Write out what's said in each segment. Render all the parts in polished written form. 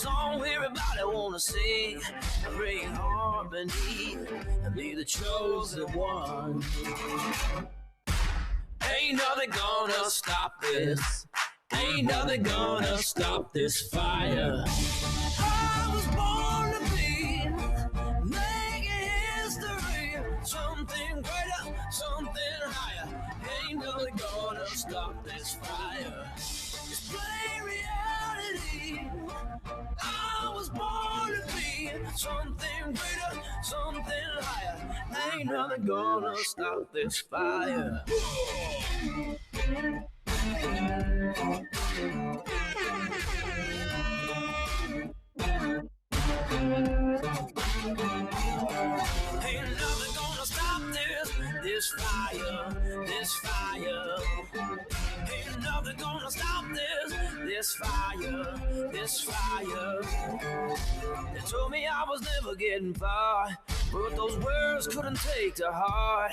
song everybody wanna sing. Bring harmony and be the chosen one. Ain't nothing gonna stop this. Ain't nothing gonna stop this fire. I was born to be making history. Something greater, something higher. Ain't nothing gonna stop this fire. It's plain reality. I was born to be something greater, something higher. Ain't nothing gonna stop this fire. Ain't nothing gonna stop this fire, this fire. Ain't nothing gonna stop this fire, this fire. They told me I was never getting far, but those words couldn't take to heart.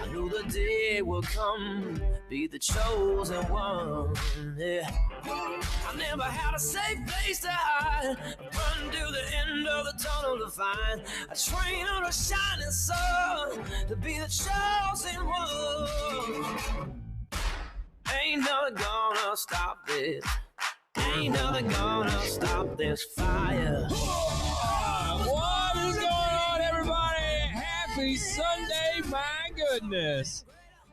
I knew the day would come, be the chosen one. Yeah. I never had a safe place to hide, run to the end of the tunnel to find a train on a shining sun to be the chosen one. Ain't nothing gonna stop this. Ain't nothing gonna stop this fire. What is going on, everybody? Happy Sunday, my goodness.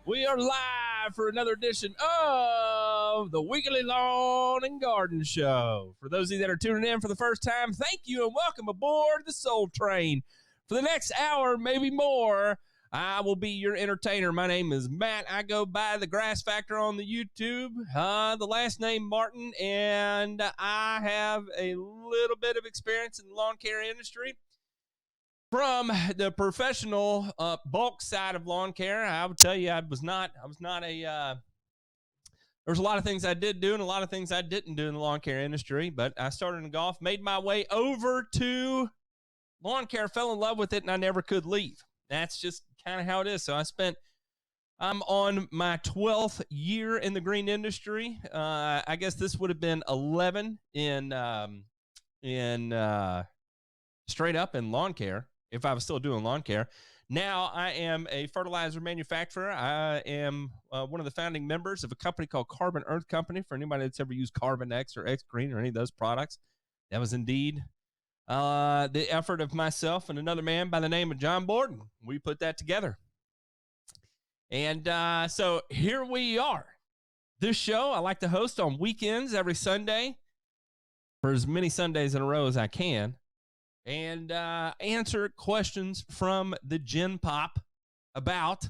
We are live for another edition of the Weekly Lawn and Garden Show. For those of you that are tuning in for the first time, thank you and welcome aboard the Soul Train. For the next hour, maybe more, I will be your entertainer. My name is Matt. I go by the Grass Factor on the YouTube, the last name Martin, and I have a little bit of experience in the lawn care industry. From the professional bulk side of lawn care, I would tell you I was not a, there's a lot of things I did do and a lot of things I didn't do in the lawn care industry, but I started in golf, made my way over to lawn care, fell in love with it, and I never could leave. That's just kind of how it is. So I'm on my 12th year in the green industry. I guess this would have been 11 in straight up in lawn care, if I was still doing lawn care. Now I am a fertilizer manufacturer. I am one of the founding members of a company called Carbon Earth Company. For anybody that's ever used Carbon X or X Green or any of those products, that was indeed the effort of myself and another man by the name of John Borden. We put that together. And so here we are. This show I like to host on weekends every Sunday for as many Sundays in a row as I can, and answer questions from the Gen Pop about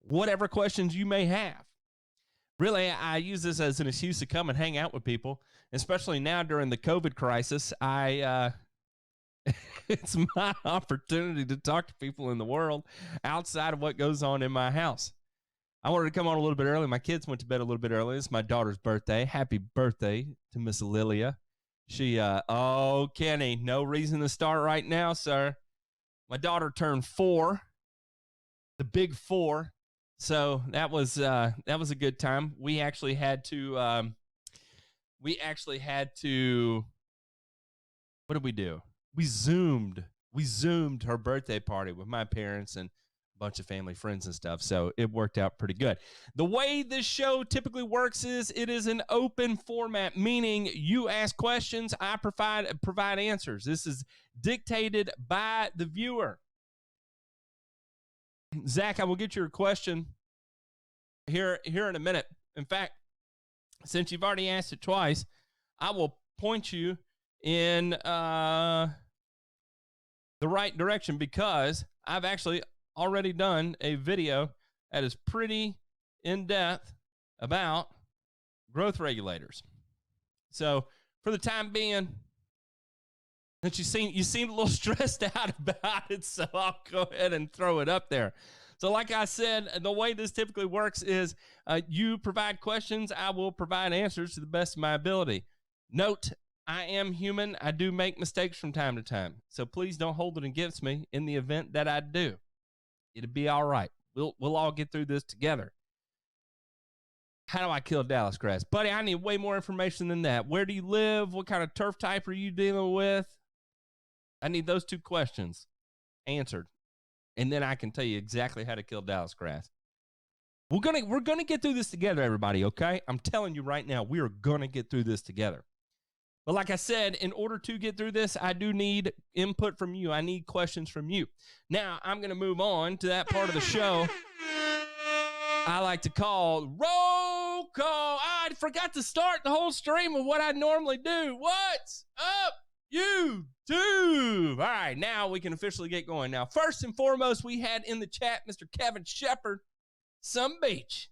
whatever questions you may have. Really, I use this as an excuse to come and hang out with people, especially now during the COVID crisis. It's my opportunity to talk to people in the world outside of what goes on in my house. I wanted to come on a little bit early. My kids went to bed a little bit early. It's my daughter's birthday. Happy birthday to Miss Lilia. She, oh, Kenny, no reason to start right now, sir. My daughter turned 4, the big 4. So that was a good time. We actually had to, what did we do? We zoomed her birthday party with my parents and a bunch of family friends and stuff. So it worked out pretty good. The way this show typically works is it is an open format, meaning you ask questions, I provide answers. This is dictated by the viewer. Zach, I will get your question here in a minute. In fact, since you've already asked it twice, I will point you in the right direction, because I've actually already done a video that is pretty in-depth about growth regulators. So for the time being, that you seem a little stressed out about it, so I'll go ahead and throw it up there. So like I said, the way this typically works is you provide questions, I will provide answers to the best of my ability. Note, I am human. I do make mistakes from time to time. So please don't hold it against me in the event that I do. It'll be all right. We'll all get through this together. How do I kill Dallas grass? Buddy, I need way more information than that. Where do you live? What kind of turf type are you dealing with? I need those 2 questions answered. And then I can tell you exactly how to kill Dallas grass. We're gonna get through this together, everybody, okay? I'm telling you right now, we are gonna get through this together. But like I said, in order to get through this, I do need input from you. I need questions from you. Now, I'm gonna move on to that part of the show I like to call roll call. I forgot to start the whole stream with what I normally do. What's up, YouTube? All right, now we can officially get going. Now, first and foremost, we had in the chat Mr. Kevin Shepard, Some Beach.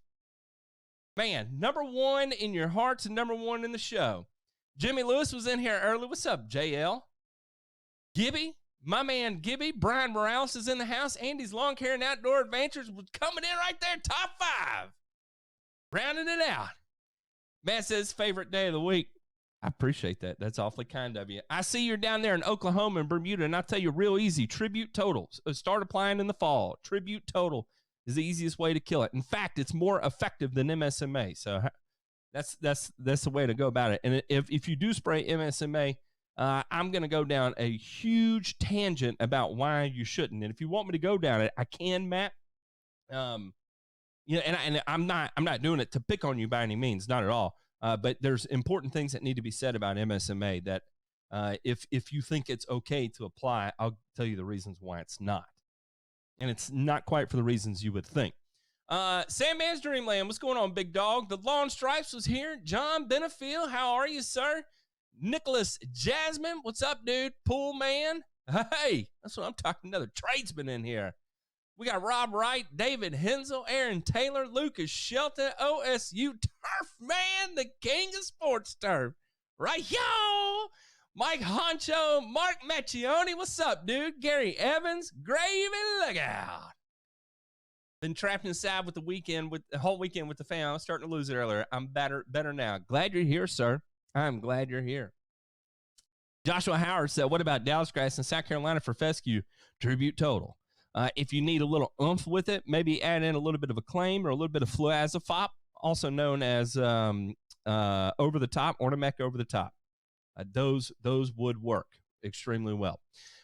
Man, number 1 in your hearts and number 1 in the show. Jimmy Lewis was in here early. What's up, JL? Gibby, my man Gibby. Brian Morales is in the house. Andy's Lawn Care and Outdoor Adventures was coming in right there, top 5. Rounding it out. Matt says favorite day of the week. I appreciate that. That's awfully kind of you. I see you're down there in Oklahoma and Bermuda, and I'll tell you real easy, Tribute Total. Start applying in the fall. Tribute Total is the easiest way to kill it. In fact, it's more effective than MSMA. So that's the way to go about it. And if you do spray MSMA, I'm going to go down a huge tangent about why you shouldn't. And if you want me to go down it, I can, Matt. And I'm not doing it to pick on you by any means, not at all. But there's important things that need to be said about MSMA that if you think it's okay to apply, I'll tell you the reasons why it's not. And it's not quite for the reasons you would think. Sandman's Dreamland, what's going on, big dog? The Lawn Stripes was here. John Benefield, how are you, sir? Nicholas Jasmine, what's up, dude? Pool Man, hey, that's what I'm talking. Another tradesman in here. We got Rob Wright, David Hensel, Aaron Taylor, Lucas Shelton, OSU Turf Man, the king of sports turf. Right, y'all. Mike Honcho, Mark Macchione, what's up, dude? Gary Evans, Gravy Lookout. Been trapped inside with the whole weekend with the fam. I was starting to lose it earlier. I'm better now. Glad you're here, sir. I'm glad you're here. Joshua Howard said, what about Dallas grass in South Carolina for fescue? Tribute Total. If you need a little oomph with it, maybe add in a little bit of Acclaim or a little bit of fluazafop, also known as over the top, Ornamec over the top. Those would work extremely well.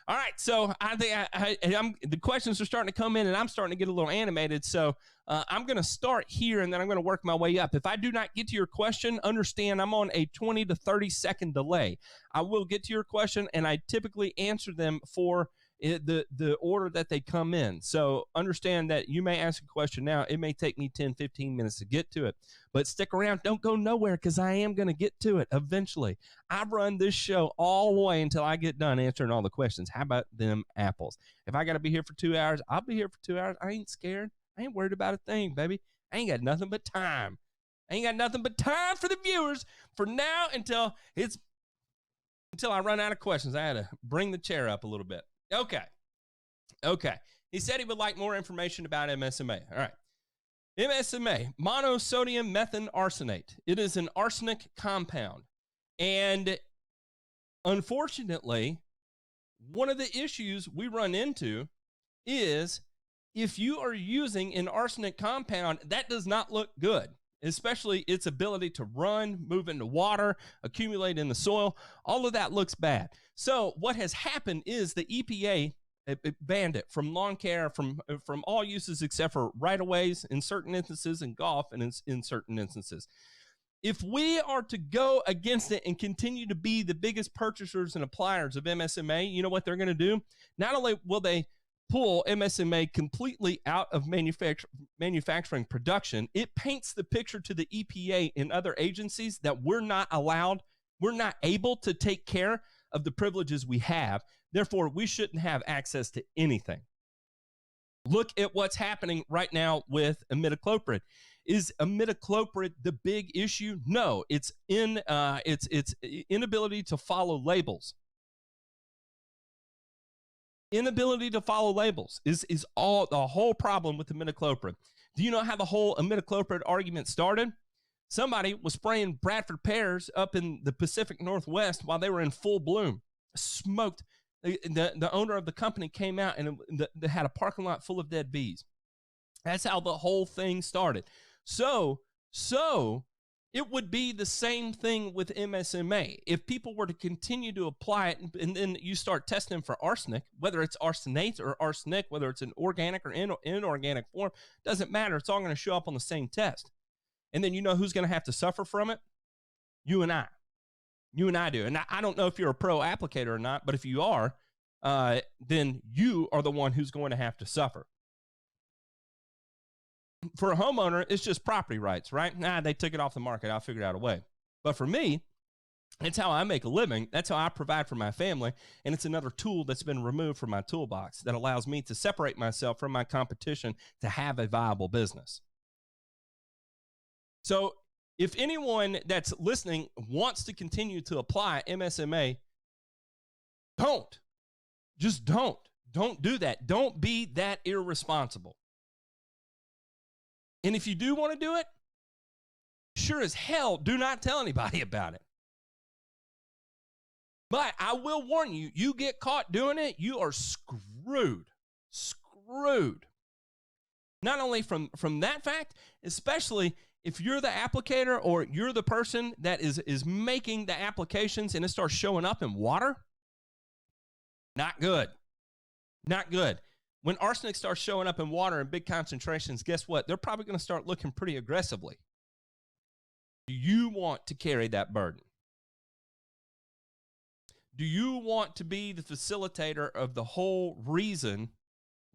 All right, so I think the questions are starting to come in, and I'm starting to get a little animated. So I'm going to start here, and then I'm going to work my way up. If I do not get to your question, understand I'm on a 20 to 30-second delay. I will get to your question, and I typically answer them for the order that they come in. So understand that you may ask a question now. It may take me 10, 15 minutes to get to it. But stick around. Don't go nowhere because I am going to get to it eventually. I run this show all the way until I get done answering all the questions. How about them apples? If I got to be here for 2 hours, I'll be here for 2 hours. I ain't scared. I ain't worried about a thing, baby. I ain't got nothing but time. I ain't got nothing but time for the viewers for now until I run out of questions. I had to bring the chair up a little bit. Okay. He said he would like more information about MSMA. All right. MSMA, monosodium methanearsenate. It is an arsenic compound. And unfortunately, one of the issues we run into is if you are using an arsenic compound, that does not look good, especially its ability to run, move into water, accumulate in the soil. All of that looks bad. So what has happened is the EPA banned it from lawn care, from all uses except for right-of-ways in certain instances and golf and in certain instances. If we are to go against it and continue to be the biggest purchasers and appliers of MSMA, you know what they're going to do? Not only will they pull MSMA completely out of manufacturing production, it paints the picture to the EPA and other agencies that we're not able to take care of the privileges we have. Therefore, we shouldn't have access to anything. Look at what's happening right now with imidacloprid. Is imidacloprid the big issue? No, it's its inability to follow labels. Inability to follow labels is all the whole problem with imidacloprid. Do you know how the whole imidacloprid argument started? Somebody was spraying Bradford pears up in the Pacific Northwest while they were in full bloom. Smoked. The owner of the company came out and they had a parking lot full of dead bees. That's how the whole thing started. So So it would be the same thing with MSMA. If people were to continue to apply it and then you start testing for arsenic, whether it's arsenate or arsenic, whether it's an organic or inorganic form, doesn't matter. It's all going to show up on the same test. And then you know who's going to have to suffer from it? You and I. You and I do. And I don't know if you're a pro applicator or not, but if you are, then you are the one who's going to have to suffer. For a homeowner, it's just property rights, right? Nah, they took it off the market. I'll figure out a way. But for me, it's how I make a living. That's how I provide for my family. And it's another tool that's been removed from my toolbox that allows me to separate myself from my competition to have a viable business. So if anyone that's listening wants to continue to apply MSMA, don't. Just don't. Don't do that. Don't be that irresponsible. And if you do want to do it, sure as hell, do not tell anybody about it. But I will warn you, you get caught doing it, you are screwed. Screwed. Not only from that fact, especially if you're the applicator or you're the person that is making the applications and it starts showing up in water, not good. Not good. When arsenic starts showing up in water in big concentrations, guess what? They're probably going to start looking pretty aggressively. Do you want to carry that burden? Do you want to be the facilitator of the whole reason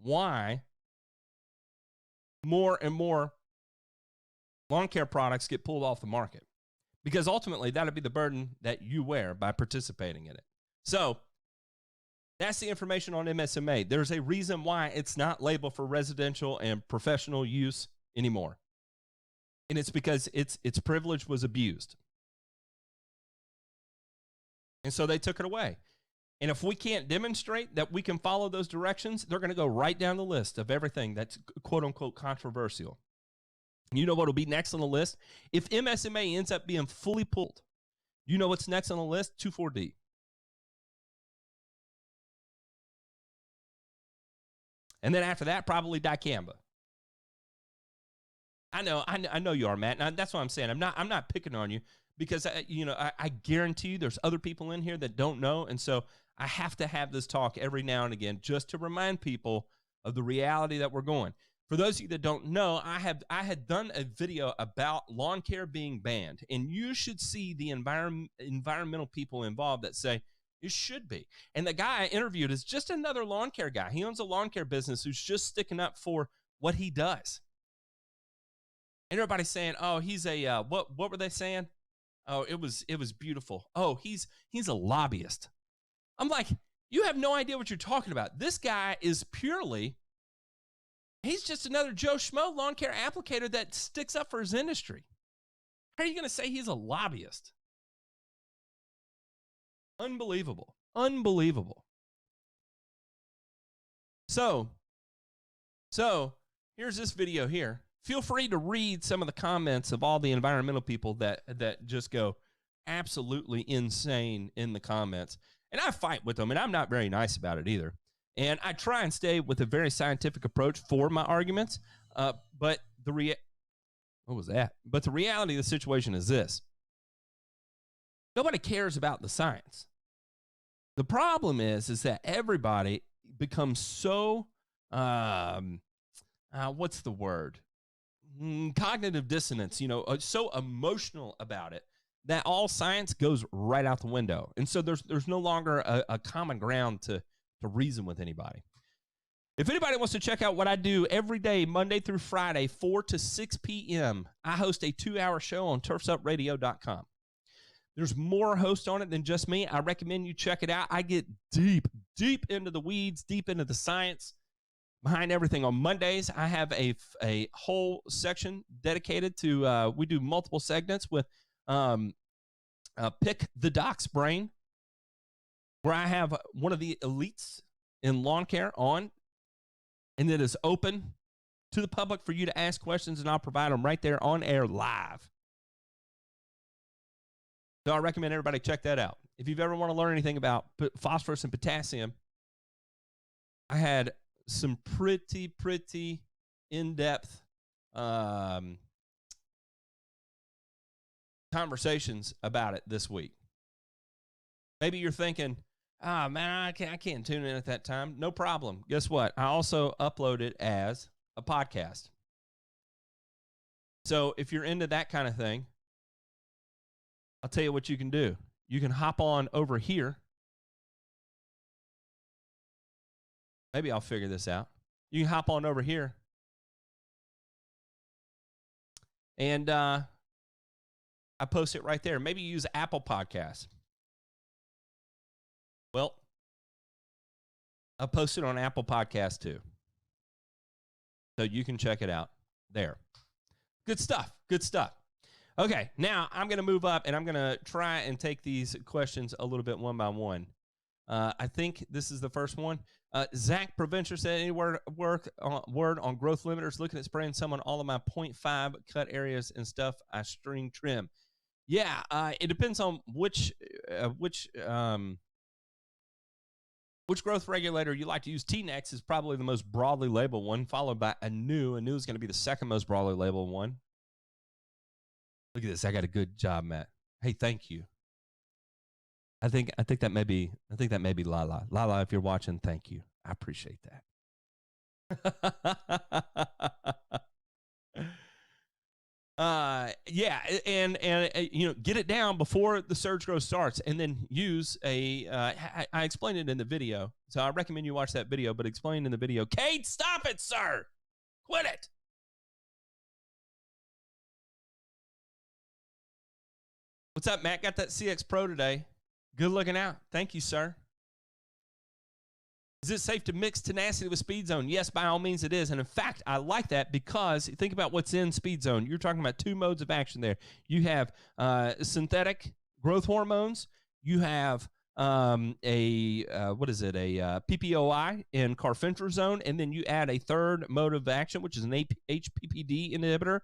why more and more lawn care products get pulled off the market? Because ultimately, that'll be the burden that you wear by participating in it. So that's the information on MSMA. There's a reason why it's not labeled for residential and professional use anymore. And it's because its privilege was abused. And so they took it away. And if we can't demonstrate that we can follow those directions, they're going to go right down the list of everything that's quote-unquote controversial. You know what will be next on the list? If MSMA ends up being fully pulled, you know what's next on the list? 2,4-D. And then after that, probably dicamba. I know you are, Matt. And that's what I'm saying. I'm not picking on you because I guarantee you there's other people in here that don't know, and so I have to have this talk every now and again just to remind people of the reality that we're going. For those of you that don't know, I had done a video about lawn care being banned, and you should see the environmental people involved that say it should be. And the guy I interviewed is just another lawn care guy. He owns a lawn care business who's just sticking up for what he does. And everybody's saying, "Oh, he's a what were they saying? Oh, it was beautiful. Oh, he's a lobbyist." I'm like, you have no idea what you're talking about. This guy is he's just another Joe Schmo lawn care applicator that sticks up for his industry. How are you going to say he's a lobbyist? Unbelievable. Unbelievable. So here's this video here. Feel free to read some of the comments of all the environmental people that just go absolutely insane in the comments. And I fight with them, and I'm not very nice about it either. And I try and stay with a very scientific approach for my arguments. But the reality of the situation is this. Nobody cares about the science. The problem is that everybody becomes so, what's the word? Cognitive dissonance, so emotional about it that all science goes right out the window. And so there's no longer a common ground to reason with anybody. If anybody wants to check out what I do every day, Monday through Friday, 4 to 6 p.m., I host a 2-hour show on turfsupradio.com. There's more hosts on it than just me. I recommend you check it out. I get deep into the weeds, deep into the science behind everything. On Mondays, I have a whole section dedicated to, we do multiple segments with Pick the Doc's Brain, where I have one of the elites in lawn care on, and it is open to the public for you to ask questions, and I'll provide them right there on air live. So I recommend everybody check that out. If you've ever want to learn anything about phosphorus and potassium, I had some pretty in-depth conversations about it this week. Maybe you're thinking, man, I can't tune in at that time. No problem. Guess what? I also upload it as a podcast. So if you're into that kind of thing, I'll tell you what you can do. You can hop on over here. Maybe I'll figure this out. You can hop on over here. And I post it right there. Maybe you use Apple Podcasts. Well, I'll post it on Apple Podcasts too. So you can check it out there. Good stuff. Good stuff. Okay, now I'm going to move up, and I'm going to try and take these questions a little bit one by one. I think this is the first one. Zach Provencher said, any word on growth limiters? Looking at spraying some on all of my 0.5 cut areas and stuff I string trim. Yeah, it depends on which growth regulator you like to use. T-Nex is probably the most broadly labeled one, followed by Anu. Anu is going to be the second most broadly labeled one. Look at this. I got a good job, Matt. Hey, thank you. I think that may be Lala. Lala, if you're watching, thank you. I appreciate that. Yeah, and get it down before the surge growth starts, and then use I explained it in the video, so I recommend you watch that video. But explained in the video, Kate, stop it, sir, quit it. What's up, Matt? Got that CX Pro today. Good looking out. Thank you, sir. Is it safe to mix tenacity with speed zone? Yes, by all means it is. And in fact, I like that because think about what's in speed zone. You're talking about two modes of action there. You have synthetic growth hormones. You have PPOI in carfentrazone. And then you add a third mode of action, which is an HPPD inhibitor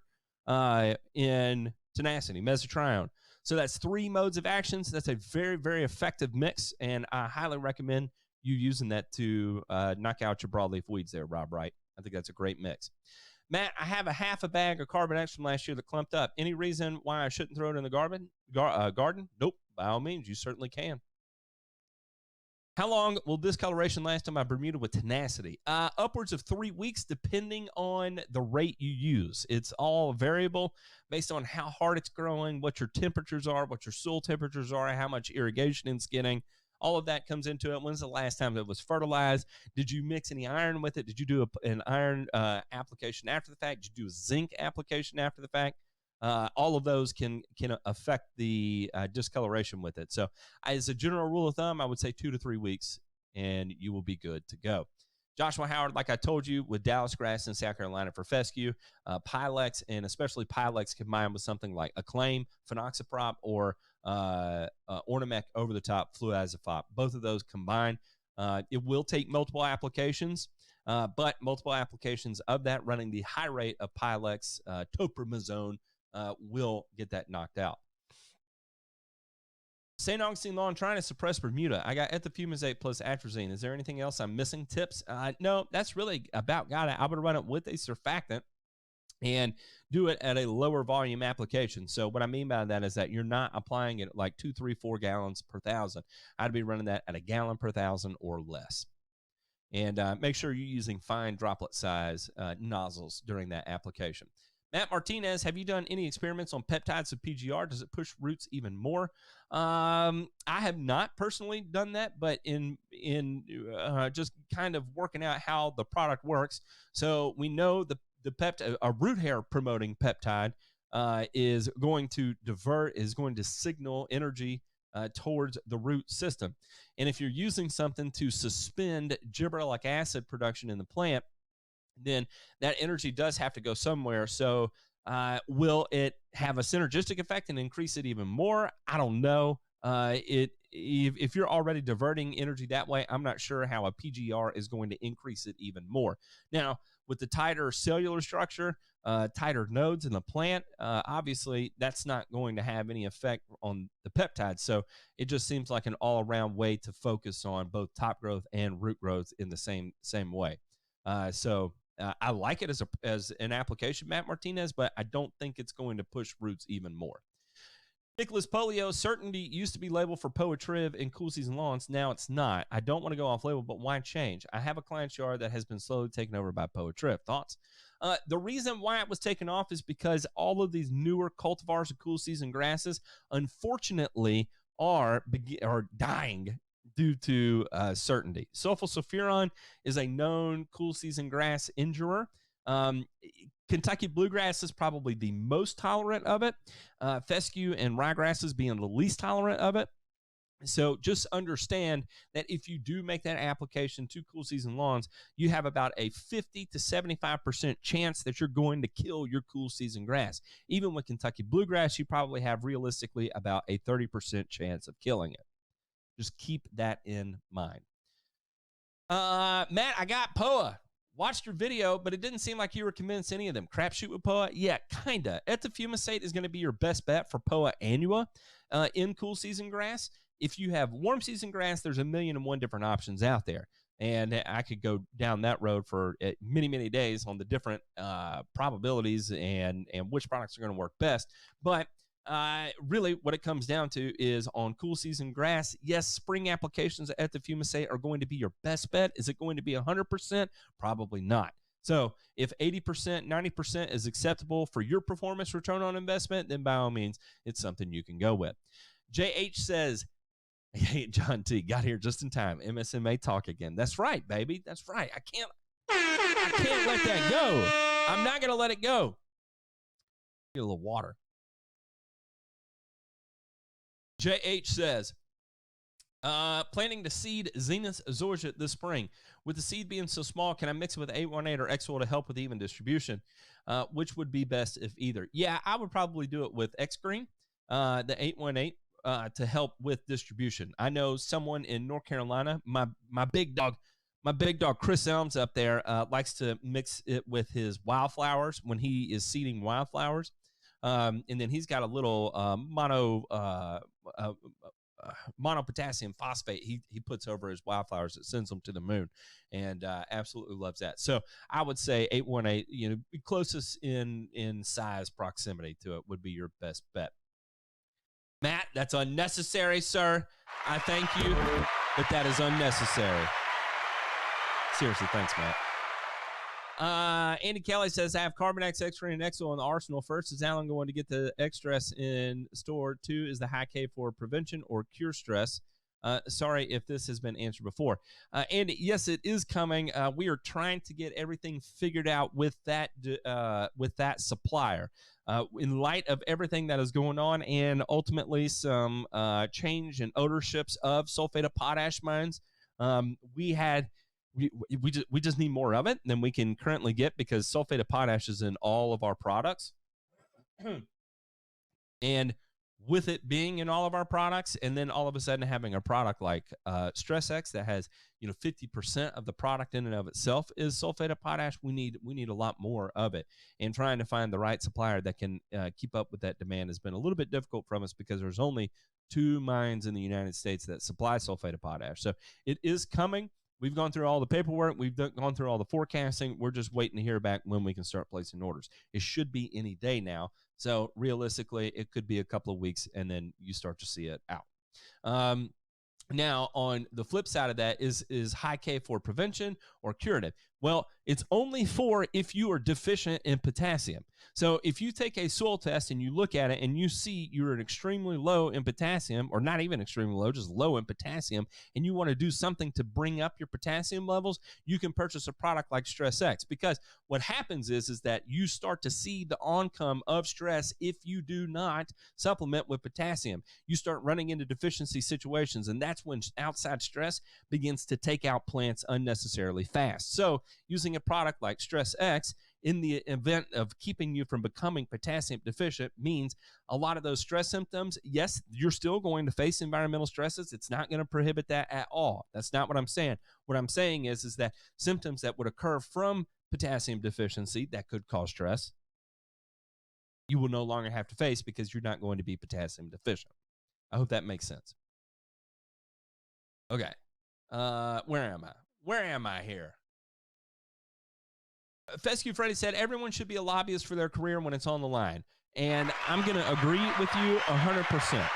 in tenacity, mesotrione. So that's three modes of actions. That's a very, very effective mix, and I highly recommend you using that to knock out your broadleaf weeds there, Rob Wright. I think that's a great mix. Matt, I have a half a bag of Carbon X from last year that clumped up. Any reason why I shouldn't throw it in the garden? Nope. By all means, you certainly can. How long will discoloration last on my Bermuda with tenacity? Upwards of 3 weeks, depending on the rate you use. It's all variable based on how hard it's growing, what your temperatures are, what your soil temperatures are, how much irrigation it's getting. All of that comes into it. When's the last time it was fertilized? Did you mix any iron with it? Did you do an iron application after the fact? Did you do a zinc application after the fact? All of those can affect the discoloration with it. So as a general rule of thumb, I would say 2 to 3 weeks, and you will be good to go. Joshua Howard, like I told you, with Dallas grass in South Carolina for fescue, Pilex, and especially Pilex combined with something like Acclaim, Phenoxyprop, or Ornamec over-the-top fluazepop. Both of those combined. It will take multiple applications, but multiple applications of that running the high rate of Pilex, topramazone, will get that knocked out. St. Augustine Lawn trying to suppress Bermuda. I got ethifumizate plus atrazine. Is there anything else I'm missing? Tips? No, that's really about got it. I would run it with a surfactant and do it at a lower volume application. So what I mean by that is that you're not applying it like 2, 3, 4 gallons per thousand. I'd be running that at a gallon per thousand or less. And make sure you're using fine droplet size nozzles during that application. Matt Martinez, have you done any experiments on peptides of PGR? Does it push roots even more? I have not personally done that, but in just kind of working out how the product works. So we know the peptide, a root hair promoting peptide, is going to signal energy towards the root system. And if you're using something to suspend gibberellic acid production in the plant, then that energy does have to go somewhere. So will it have a synergistic effect and increase it even more? I don't know. If you're already diverting energy that way, I'm not sure how a PGR is going to increase it even more. Now, with the tighter cellular structure, tighter nodes in the plant, obviously that's not going to have any effect on the peptides. So it just seems like an all-around way to focus on both top growth and root growth in the same way. I like it as an application, Matt Martinez, but I don't think it's going to push roots even more. Nicholas Polio, certainty used to be labeled for Poetriv in cool season lawns. Now it's not. I don't want to go off label, but why change? I have a client's yard that has been slowly taken over by Poetriv. Thoughts? The reason why it was taken off is because all of these newer cultivars and cool season grasses, unfortunately, are dying due to certainty. Sulfosulfuron is a known cool season grass injurer. Kentucky bluegrass is probably the most tolerant of it. Fescue and ryegrasses being the least tolerant of it. So just understand that if you do make that application to cool season lawns, you have about a 50 to 75% chance that you're going to kill your cool season grass. Even with Kentucky bluegrass, you probably have realistically about a 30% chance of killing it. Just keep that in mind. Matt, I got POA. Watched your video, but it didn't seem like you were convinced any of them. Crapshoot with POA? Yeah, kind of. Ethifumicate is going to be your best bet for POA annua in cool season grass. If you have warm season grass, there's 1,000,001 different options out there. And I could go down that road for many, many days on the different probabilities and which products are going to work best. But really what it comes down to is on cool season grass, yes, spring applications at the Fumicate are going to be your best bet. Is it going to be 100%? Probably not. So if 80%, 90% is acceptable for your performance return on investment, then by all means, it's something you can go with. JH says, hey, John T, got here just in time. MSMA talk again. That's right, baby. That's right. I can't let that go. I'm not going to let it go. Get a little water. JH says, planning to seed Zenith Azorgia this spring. With the seed being so small, can I mix it with 818 or X-Oil to help with even distribution? Which would be best if either? Yeah, I would probably do it with X-Green, the 818, to help with distribution. I know someone in North Carolina, my big dog Chris Elms up there likes to mix it with his wildflowers when he is seeding wildflowers. And then he's got a little monopotassium phosphate he puts over his wildflowers that sends them to the moon, and absolutely loves that. So I would say 818, closest in size proximity to it would be your best bet. Matt, that's unnecessary, sir. I thank you, but that is unnecessary. Seriously, thanks, Matt. Andy Kelly says, I have Carbonex, X-Ray, and X-Oil in the arsenal. First, is Alan going to get the X-Stress in store? 2, is the high K for prevention or cure stress? Sorry if this has been answered before. Andy, yes, it is coming. We are trying to get everything figured out with that supplier. In light of everything that is going on and ultimately some change in ownerships of sulfate of potash mines, we just need more of it than we can currently get because sulfate of potash is in all of our products. And with it being in all of our products, and then all of a sudden having a product like Stress X that has 50% of the product in and of itself is sulfate of potash, we need a lot more of it. And trying to find the right supplier that can keep up with that demand has been a little bit difficult from us because there's only 2 mines in the United States that supply sulfate of potash. So it is coming. We've gone through all the paperwork. We've gone through all the forecasting. We're just waiting to hear back when we can start placing orders. It should be any day now. So realistically, it could be a couple of weeks, and then you start to see it out. Now, on the flip side of that is high K for prevention or curative? Well, it's only for if you are deficient in potassium. So if you take a soil test and you look at it and you see you're extremely low in potassium, or not even extremely low, just low in potassium, and you want to do something to bring up your potassium levels, you can purchase a product like Stress X. Because what happens is that you start to see the oncome of stress if you do not supplement with potassium. You start running into deficiency situations, and that's when outside stress begins to take out plants unnecessarily fast. So using a product like Stress X in the event of keeping you from becoming potassium deficient means a lot of those stress symptoms, yes, you're still going to face environmental stresses. It's not going to prohibit that at all. That's not what I'm saying. What I'm saying is that symptoms that would occur from potassium deficiency that could cause stress, you will no longer have to face because you're not going to be potassium deficient. I hope that makes sense. Okay. Where am I here? Fescue Freddy said, everyone should be a lobbyist for their career when it's on the line. And I'm going to agree with you 100%.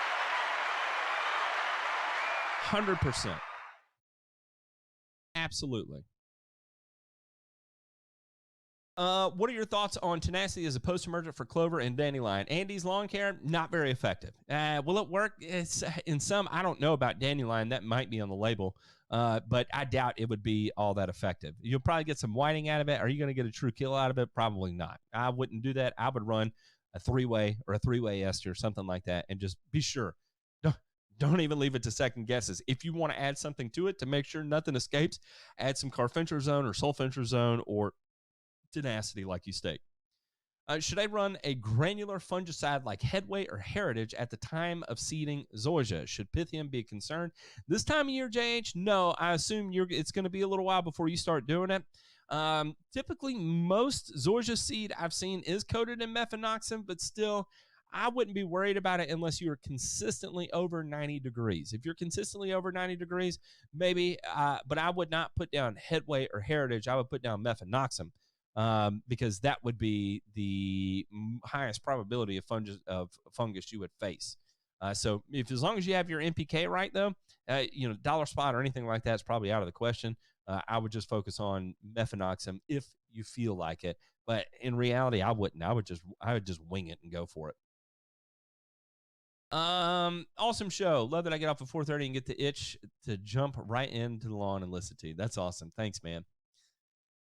100%. Absolutely. What are your thoughts on tenacity as a post-emergent for clover and dandelion? Andy's lawn care, not very effective. Will it work? It's in some, I don't know about dandelion. That might be on the label, but I doubt it would be all that effective. You'll probably get some whiting out of it. Are you going to get a true kill out of it? Probably not. I wouldn't do that. I would run a three-way or a three-way ester, something like that, and just be sure. Don't even leave it to second guesses. If you want to add something to it to make sure nothing escapes, add some carfentrazone or sulfentrazone or tenacity like you state. Should I run a granular fungicide like Headway or Heritage at the time of seeding zoysia? Should Pythium be a concern? This time of year, JH, no. I assume it's going to be a little while before you start doing it. Typically, most zoysia seed I've seen is coated in mefenoxam, but still, I wouldn't be worried about it unless you're consistently over 90 degrees. If you're consistently over 90 degrees, maybe, but I would not put down Headway or Heritage. I would put down mefenoxam. Because that would be the highest probability of fungus you would face. So as long as you have your NPK right, though, dollar spot or anything like that is probably out of the question. I would just focus on mefenoxam if you feel like it. But in reality, I wouldn't. I would just wing it and go for it. Awesome show. Love that I get off at 4:30 and get the itch to jump right into the lawn and listen to you. That's awesome. Thanks, man.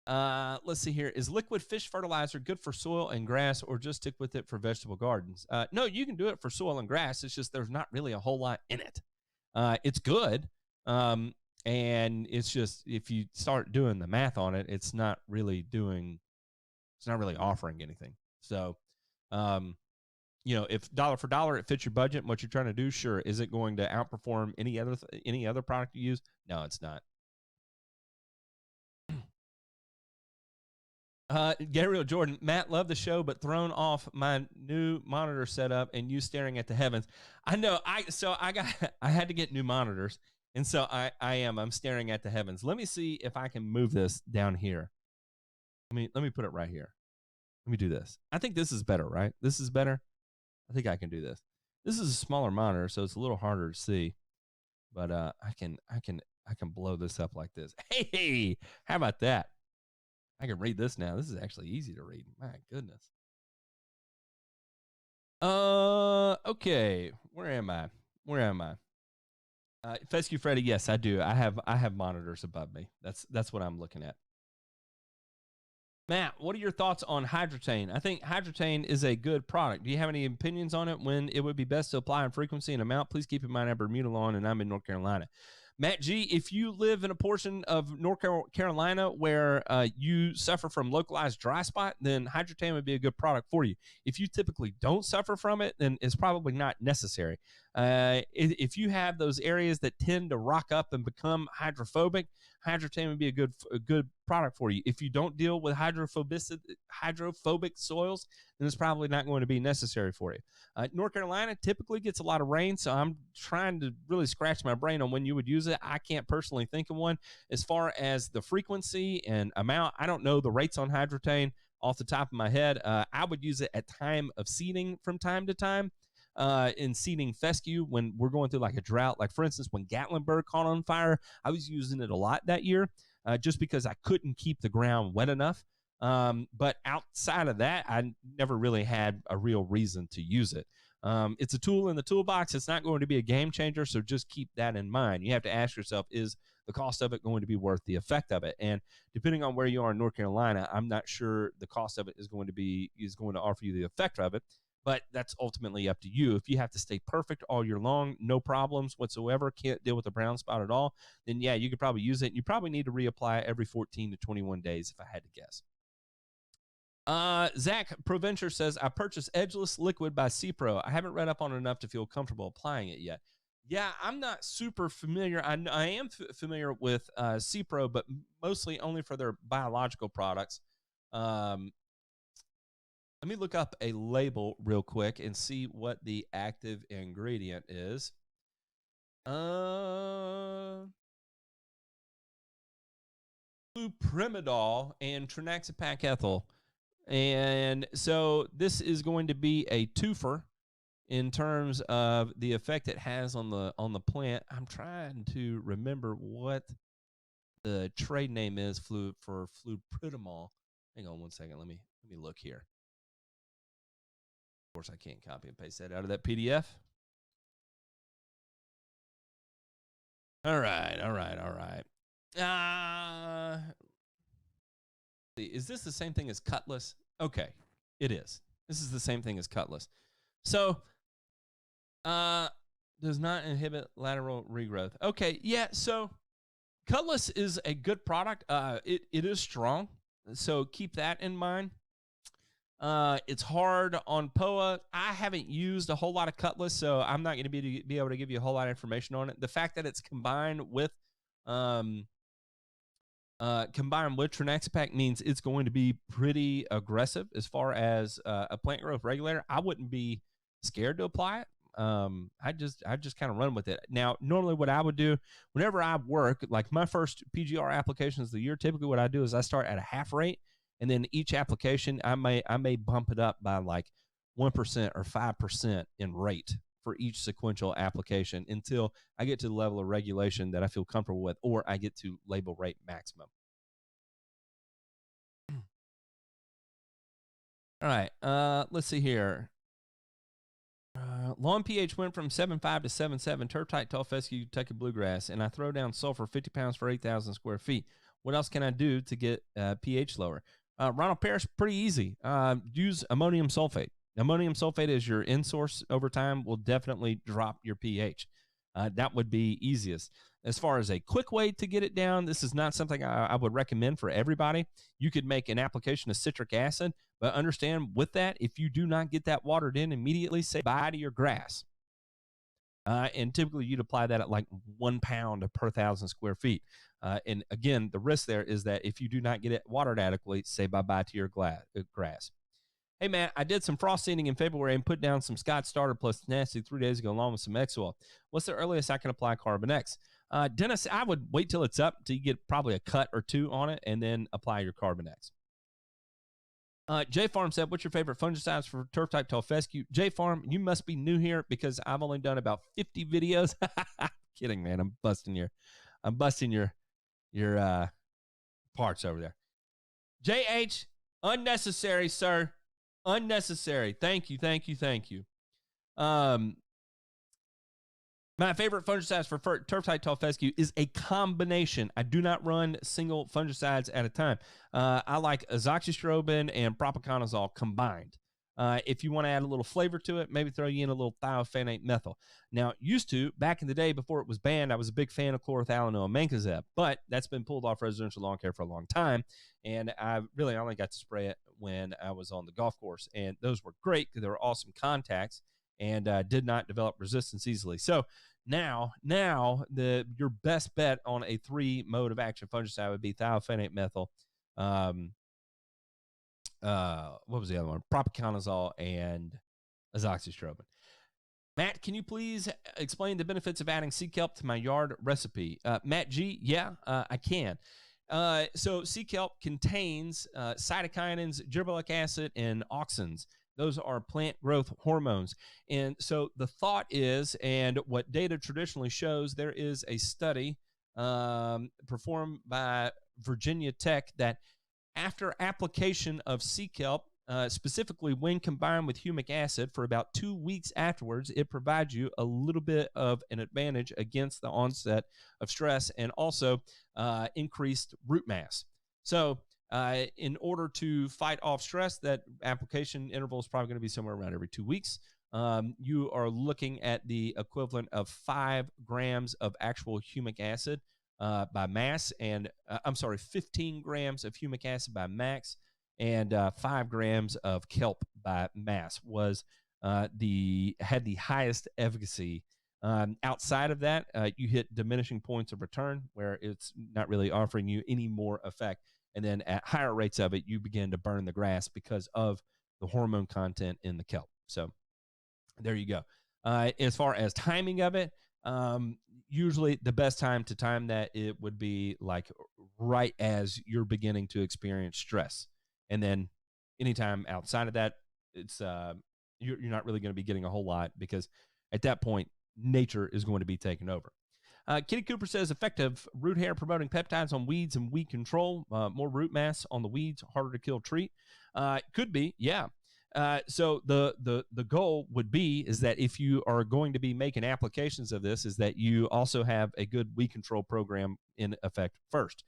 Let's see here. Is liquid fish fertilizer good for soil and grass, or just stick with it for vegetable gardens? No, you can do it for soil and grass. It's just there's not really a whole lot in it. It's good, and it's just if you start doing the math on it, it's not really offering anything. So, if dollar for dollar it fits your budget and what you're trying to do, sure. Is it going to outperform any other product you use? No, it's not. Gabriel Jordan, Matt, love the show, but thrown off my new monitor setup and you staring at the heavens. I know. I had to get new monitors, and so I'm staring at the heavens. Let me see if I can move this down here. Let me put it right here. Let me do this. I think this is better, right? This is better. I think I can do this. This is a smaller monitor, so it's a little harder to see, but I can blow this up like this. Hey, how about that? I can read this now. This is actually easy to read. My goodness. Okay. Where am I? Fescue Freddy, yes, I do. I have monitors above me. That's what I'm looking at. Matt, what are your thoughts on Hydrotane? I think Hydrotane is a good product. Do you have any opinions on it, when it would be best to apply in frequency and amount? Please keep in mind I'm Bermuda lawn and I'm in North Carolina. Matt G., if you live in a portion of North Carolina where you suffer from localized dry spot, then Hydrotane would be a good product for you. If you typically don't suffer from it, then it's probably not necessary. If you have those areas that tend to rock up and become hydrophobic, Hydrotane would be a good product for you. If you don't deal with hydrophobic soils, then it's probably not going to be necessary for you. North Carolina typically gets a lot of rain, so I'm trying to really scratch my brain on when you would use it. I can't personally think of one. As far as the frequency and amount, I don't know the rates on Hydrotane off the top of my head. I would use it at time of seeding from time to time. In seeding fescue when we're going through like a drought. Like, for instance, when Gatlinburg caught on fire, I was using it a lot that year just because I couldn't keep the ground wet enough. But outside of that, I never really had a real reason to use it. It's a tool in the toolbox. It's not going to be a game changer, so just keep that in mind. You have to ask yourself, is the cost of it going to be worth the effect of it? And depending on where you are in North Carolina, I'm not sure the cost of it is going to offer you the effect of it. But that's ultimately up to you. If you have to stay perfect all year long, no problems whatsoever, can't deal with a brown spot at all, then yeah, you could probably use it. And you probably need to reapply every 14 to 21 days, if I had to guess. Zach Proventure says, I purchased Edgeless Liquid by C-Pro. I haven't read up on it enough to feel comfortable applying it yet. Yeah, I'm not super familiar. I am familiar with C-Pro, but mostly only for their biological products. Let me look up a label real quick and see what the active ingredient is. Fluprimidol and trinaxapac ethyl. And so this is going to be a twofer in terms of the effect it has on the plant. I'm trying to remember what the trade name is for fluprotamol. Hang on one second. Let me look here. Of course, I can't copy and paste that out of that PDF. All right. Is this the same thing as Cutlass? Okay, it is. This is the same thing as Cutlass. So, does not inhibit lateral regrowth. Okay, yeah, so Cutlass is a good product. It is strong, so keep that in mind. It's hard on POA. I haven't used a whole lot of Cutlass, so I'm not going to be able to give you a whole lot of information on it. The fact that it's combined with Trinaxapac means it's going to be pretty aggressive as far as a plant growth regulator. I wouldn't be scared to apply it. I just kind of run with it. Now, normally what I would do whenever I work, like my first PGR applications of the year, typically what I do is I start at a half rate, and then each application I may bump it up by like 1% or 5% in rate for each sequential application until I get to the level of regulation that I feel comfortable with, or I get to label rate maximum. All right, let's see here. Lawn pH went from 7.5 to 7.7. Turf type tall fescue, take a bluegrass, and I throw down sulfur 50 pounds for 8,000 square feet. What else can I do to get pH lower? Ronald Parrish, pretty easy. Use ammonium sulfate. Ammonium sulfate as your in-source over time will definitely drop your pH. That would be easiest. As far as a quick way to get it down, this is not something I would recommend for everybody. You could make an application of citric acid, but understand with that, if you do not get that watered in immediately, say bye to your grass. And typically you'd apply that at like 1 pound per 1,000 square feet. And again, the risk there is that if you do not get it watered adequately, say bye-bye to your grass. Hey, man, I did some frost seeding in February and put down some Scott Starter plus Tenacity 3 days ago along with some X-Oil. What's the earliest I can apply Carbon X? Dennis, I would wait till it's up till you get probably a cut or two on it and then apply your Carbon X. J Farm said, what's your favorite fungicides for turf type tall fescue? J Farm, you must be new here because I've only done about 50 videos. Kidding, man. I'm busting your parts over there. JH, unnecessary, sir. Unnecessary. Thank you. My favorite fungicides for turf type tall fescue is a combination. I do not run single fungicides at a time. I like azoxystrobin and propiconazole combined. If you want to add a little flavor to it, maybe throw you in a little thiophanate methyl. Now, back in the day before it was banned, I was a big fan of chlorothalonil and mancozeb, but that's been pulled off residential lawn care for a long time, and I really only got to spray it when I was on the golf course, and those were great because they were awesome contacts and did not develop resistance easily. So now your best bet on a 3-mode of action fungicide would be thiophanate methyl, what was the other one? Propiconazole and azoxystrobin. Matt, can you please explain the benefits of adding sea kelp to my yard recipe? Matt G, yeah, I can. So sea kelp contains cytokinins, gibberellic acid, and auxins. Those are plant growth hormones. And so the thought is, and what data traditionally shows, there is a study performed by Virginia Tech that after application of sea kelp, specifically when combined with humic acid for about 2 weeks afterwards, it provides you a little bit of an advantage against the onset of stress and also increased root mass. So in order to fight off stress, that application interval is probably going to be somewhere around every 2 weeks. You are looking at the equivalent of 5 grams of actual humic acid by mass, and 15 grams of humic acid by max, and 5 grams of kelp by mass had the highest efficacy. Outside of that, you hit diminishing points of return where it's not really offering you any more effect. And then at higher rates of it, you begin to burn the grass because of the hormone content in the kelp. So there you go. As far as timing of it, usually the best time to time that it would be like right as you're beginning to experience stress. And then anytime outside of that, it's you're not really going to be getting a whole lot, because at that point, nature is going to be taken over. Kitty Cooper says effective root hair promoting peptides on weeds and weed control, more root mass on the weeds, harder to kill treat. Could be, yeah. So the goal would be is that if you are going to be making applications of this, is that you also have a good weed control program in effect first.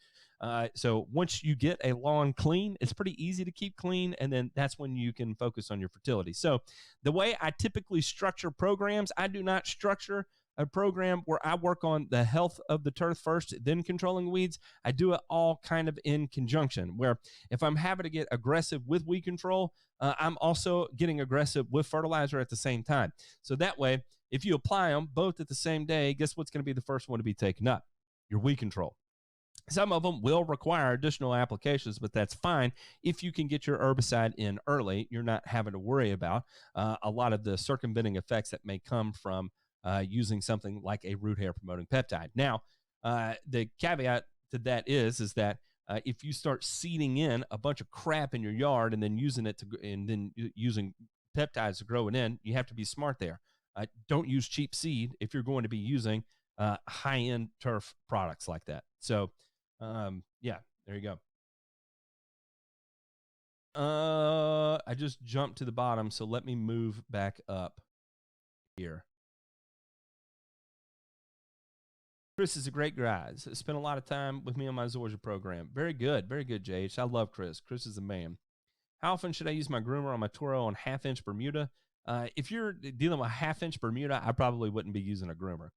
So once you get a lawn clean, it's pretty easy to keep clean, and then that's when you can focus on your fertility. So the way I typically structure programs, I do not structure a program where I work on the health of the turf first, then controlling weeds. I do it all kind of in conjunction, where if I'm having to get aggressive with weed control, I'm also getting aggressive with fertilizer at the same time. So that way, if you apply them both at the same day, guess what's going to be the first one to be taken up? Your weed control. Some of them will require additional applications, but that's fine. If you can get your herbicide in early, you're not having to worry about a lot of the circumventing effects that may come from using something like a root hair promoting peptide. Now, the caveat to that is that if you start seeding in a bunch of crap in your yard and then using using peptides to grow it in, you have to be smart there. Don't use cheap seed if you're going to be using high-end turf products like that. So, yeah, there you go. I just jumped to the bottom, so let me move back up here. Chris is a great guy. Spent a lot of time with me on my Zorja program. Very good, JH. I love Chris. Chris is the man. How often should I use my groomer on my Toro on half-inch Bermuda? If you're dealing with half-inch Bermuda, I probably wouldn't be using a groomer.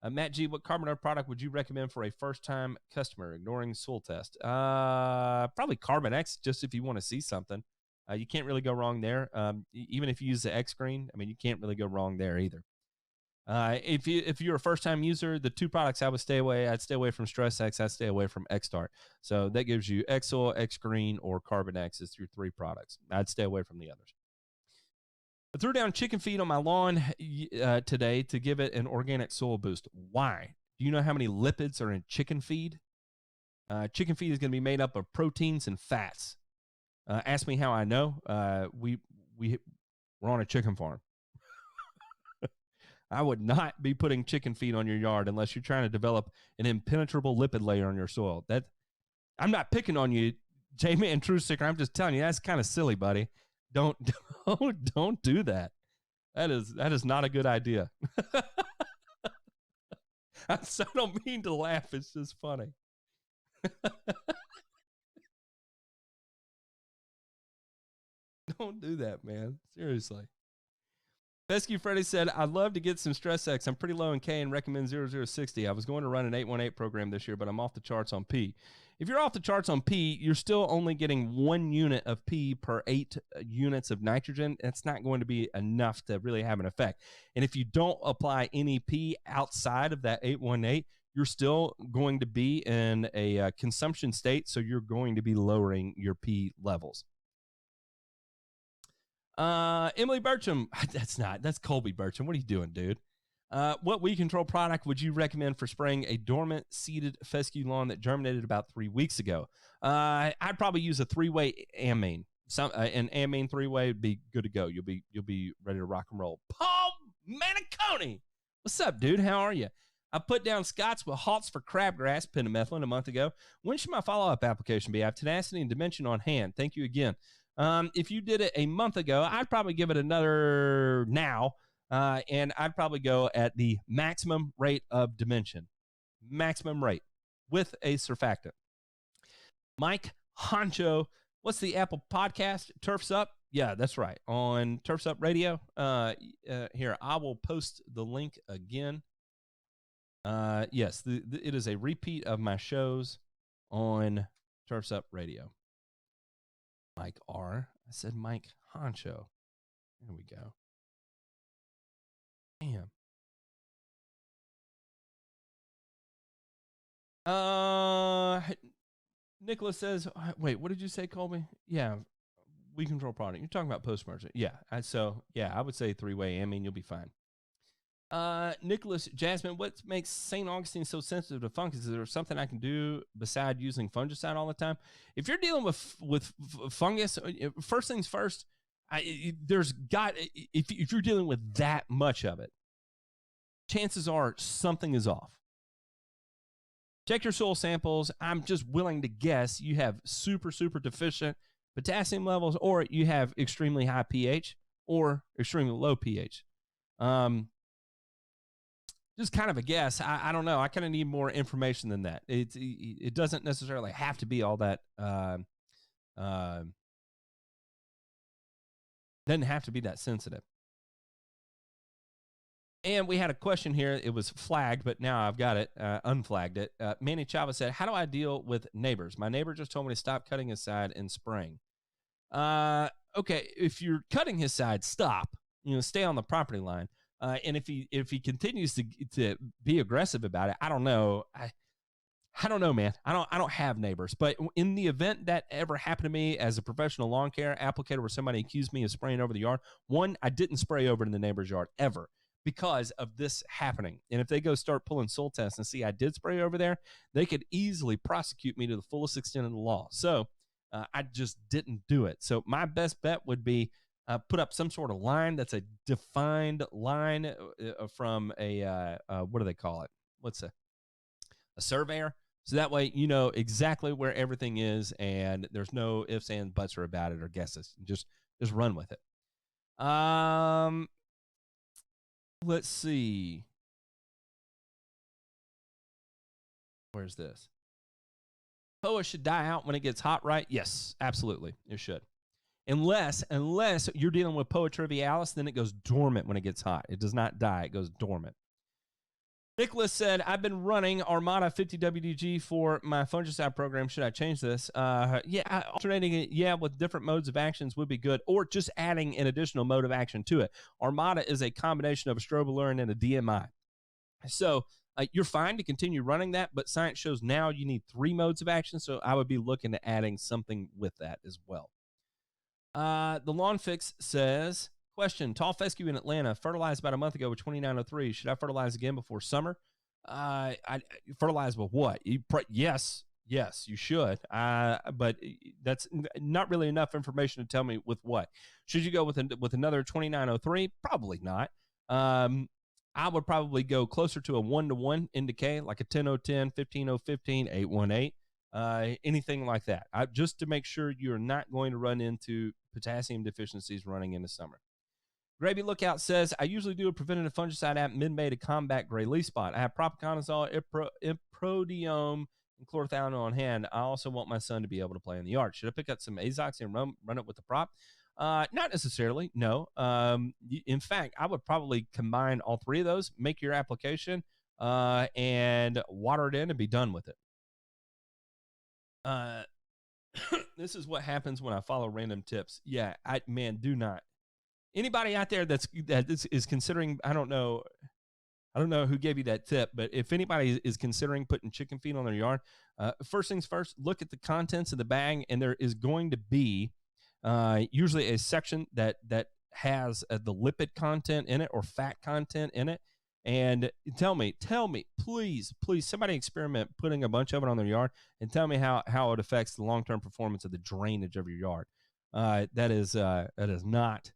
Matt G, what carbon product would you recommend for a first-time customer, ignoring soil test? Probably Carbon X, just if you want to see something. You can't really go wrong there. Even if you use the X Green, I mean, you can't really go wrong there either. If you're a first-time user, the two products I would stay away. I'd stay away from Stress X. I'd stay away from X-Start. So that gives you X-Soil, X-Green, or Carbon X is your three products. I'd stay away from the others. I threw down chicken feed on my lawn today to give it an organic soil boost. Why? Do you know how many lipids are in chicken feed? Chicken feed is going to be made up of proteins and fats. Ask me how I know. We're on a chicken farm. I would not be putting chicken feed on your yard unless you're trying to develop an impenetrable lipid layer on your soil. I'm not picking on you, Jamie and True Sticker. I'm just telling you, that's kind of silly, buddy. Don't do that. That is not a good idea. I don't mean to laugh. It's just funny. Don't do that, man. Seriously. Fescue Freddy said, I'd love to get some Stress X. I'm pretty low in K and recommend 0060. I was going to run an 818 program this year, but I'm off the charts on P. If you're off the charts on P, you're still only getting 1 unit of P per 8 units of nitrogen. It's not going to be enough to really have an effect. And if you don't apply any P outside of that 818, you're still going to be in a consumption state, so you're going to be lowering your P levels. Emily Burcham, that's Colby Burcham. What are you doing, dude? What weed control product would you recommend for spraying a dormant seeded fescue lawn that germinated about 3 weeks ago? I'd probably use a 3-way amine. An amine 3-way would be good to go. You'll be ready to rock and roll. Paul Maniconi, what's up, dude? How are you? I put down Scots with halts for crabgrass, pendimethalin, a month ago. When should my follow-up application be? I have tenacity and dimension on hand. Thank you again. If you did it a month ago, I'd probably give it another now, and I'd probably go at the maximum rate of dimension. Maximum rate with a surfactant. Mike Honcho, what's the Apple podcast? Turf's Up? Yeah, that's right. On Turf's Up Radio. Here, I will post the link again. Yes, it is a repeat of my shows on Turf's Up Radio. Mike R. I said Mike Honcho. There we go. Damn. Nicholas says, wait, what did you say, Colby? Yeah, weed control product. You're talking about post-merger. Yeah, I would say 3-way amine. You'll be fine. Nicholas Jasmine, what makes St. Augustine so sensitive to fungus? Is there something I can do beside using fungicide all the time? If you're dealing with fungus, first things first, if you're dealing with that much of it, chances are something is off. Check your soil samples. I'm just willing to guess you have super deficient potassium levels, or you have extremely high pH or extremely low pH. Just kind of a guess. I don't know. I kind of need more information than that. It doesn't necessarily have to be all that. Doesn't have to be that sensitive. And we had a question here. It was flagged, but now I've got it, unflagged it. Manny Chava said, how do I deal with neighbors? My neighbor just told me to stop cutting his side and spraying. Okay, if you're cutting his side, stop. Stay on the property line. And if he continues to be aggressive about it, I don't know. I don't know, man. I don't have neighbors. But in the event that ever happened to me as a professional lawn care applicator where somebody accused me of spraying over the yard, one, I didn't spray over in the neighbor's yard ever because of this happening. And if they go start pulling soil tests and see I did spray over there, they could easily prosecute me to the fullest extent of the law. So I just didn't do it. So my best bet would be put up some sort of line that's a defined line from a, what do they call it? What's a surveyor? So that way you know exactly where everything is and there's no ifs, ands, buts or about it or guesses. Just run with it. Let's see. Where's this? POA should die out when it gets hot, right? Yes, absolutely. It should. Unless you're dealing with POA trivialis, then it goes dormant when it gets hot. It does not die. It goes dormant. Nicholas said, I've been running Armada 50 WDG for my fungicide program. Should I change this? Yeah, alternating it, with different modes of actions would be good, or just adding an additional mode of action to it. Armada is a combination of a strobilurin and a DMI. So you're fine to continue running that, but science shows now you need 3 modes of action, so I would be looking at adding something with that as well. The Lawn Fix says, question, tall fescue in Atlanta, fertilized about a month ago with 2903. Should I fertilize again before summer? I fertilize with what? Yes, you should. But that's not really enough information to tell me with what. Should you go with another 2903? Probably not. I would probably go closer to a 1-to-1 in decay, like a 10-0-10, 15-0-15, 8-1-8, anything like that. Just to make sure you're not going to run into potassium deficiencies running into summer. Gravy Lookout says, I usually do a preventative fungicide app mid-May to combat gray leaf spot. I have propiconazole, iprodium, and chlorothalonil on hand. I also want my son to be able to play in the yard. Should I pick up some azox and run it with the prop? Not necessarily, no. In fact, I would probably combine all 3 of those, make your application, and water it in and be done with it. This is what happens when I follow random tips. Yeah, do not. Anybody out there that is considering, I don't know who gave you that tip, but if anybody is considering putting chicken feed on their yard, first things first, look at the contents of the bag, and there is going to be usually a section that has the lipid content in it or fat content in it. And tell me, please, somebody experiment putting a bunch of it on their yard and tell me how it affects the long-term performance of the drainage of your yard. That is not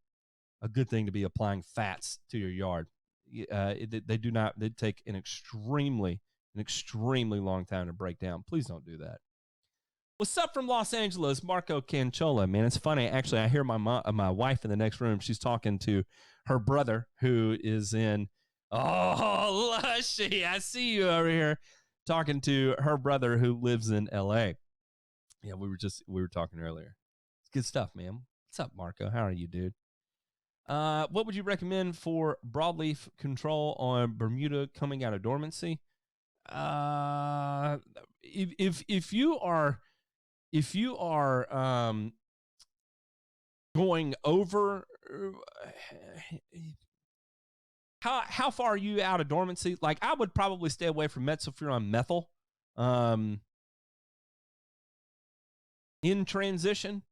a good thing to be applying fats to your yard. They take an extremely long time to break down. Please don't do that. What's up from Los Angeles, Marco Canchola? Man, it's funny. Actually, I hear my wife in the next room. She's talking to her brother who is in, oh, Lushy, I see you over here talking to her brother who lives in L.A. Yeah, we were talking earlier. It's good stuff, man. What's up, Marco? How are you, dude? What would you recommend for broadleaf control on Bermuda coming out of dormancy? If you are going over, how far are you out of dormancy? Like, I would probably stay away from metsulfuron methyl in transition.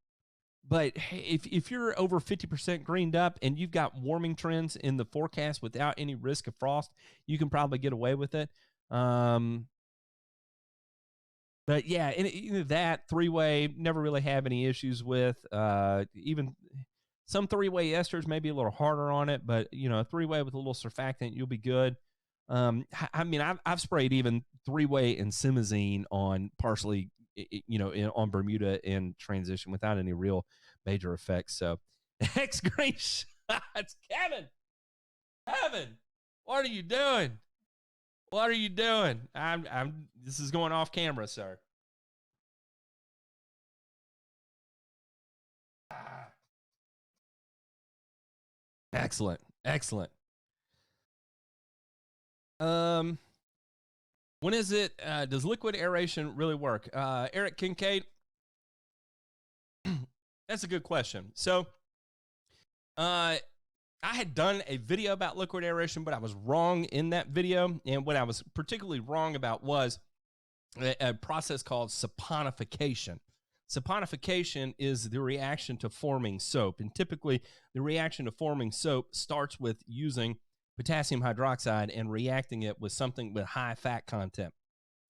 But hey, if you're over 50% greened up and you've got warming trends in the forecast without any risk of frost, you can probably get away with it. But yeah, either that three-way, never really have any issues with. Even some three-way esters may be a little harder on it, but a three-way with a little surfactant, you'll be good. I mean, I've sprayed even three-way and simazine on parsley, on Bermuda in transition without any real major effects. So, X great shots, Kevin. What are you doing? What are you doing? This is going off camera, sir. Excellent. When is it? Does liquid aeration really work? Eric Kincaid. That's a good question. So, I had done a video about liquid aeration, but I was wrong in that video. And what I was particularly wrong about was a process called saponification. Saponification is the reaction to forming soap. And typically, the reaction to forming soap starts with using potassium hydroxide and reacting it with something with high fat content.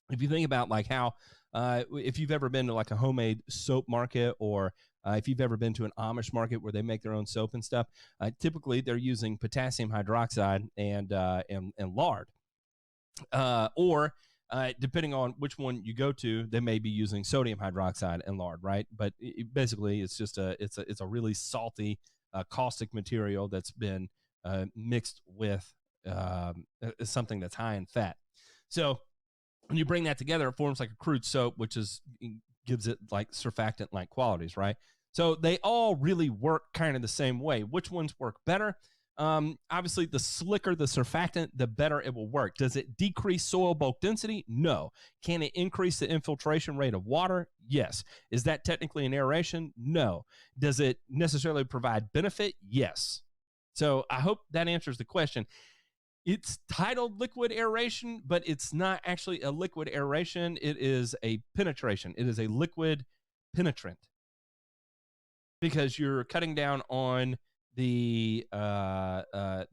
If you think about like how, if you've ever been to like a homemade soap market, or if you've ever been to an Amish market where they make their own soap and stuff, typically they're using potassium hydroxide and lard. Or depending on which one you go to, they may be using sodium hydroxide and lard, right? But basically, it's just it's a really salty, caustic material that's been mixed with something that's high in fat. So when you bring that together, it forms like a crude soap, which gives it like surfactant-like qualities, right? So they all really work kind of the same way. Which ones work better? Obviously, the slicker the surfactant, the better it will work. Does it decrease soil bulk density? No. Can it increase the infiltration rate of water? Yes. Is that technically an aeration? No. Does it necessarily provide benefit? Yes. So I hope that answers the question. It's titled liquid aeration, but it's not actually a liquid aeration. It is a penetration. It is a liquid penetrant, because you're cutting down on the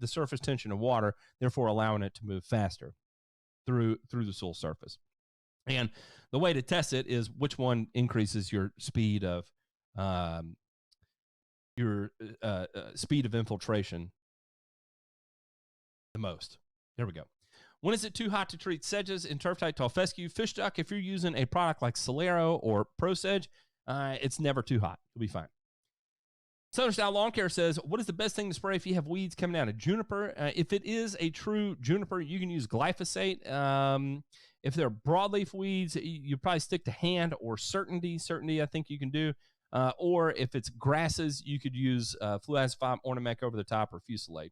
surface tension of water, therefore allowing it to move faster through the soil surface. And the way to test it is which one increases your speed of infiltration the most. There we go. When is it too hot to treat sedges in turf type tall fescue? Fish duck, if you're using a product like Solero or Pro Sedge, it's never too hot. You'll be fine. Southern Style Lawn Care says, what is the best thing to spray if you have weeds coming out of juniper? If it is a true juniper, you can use glyphosate. If they're broadleaf weeds, you probably stick to Hand or Certainty. Certainty, I think you can do. Or if it's grasses, you could use fluazepam, Ornamec over the top, or Fusilade.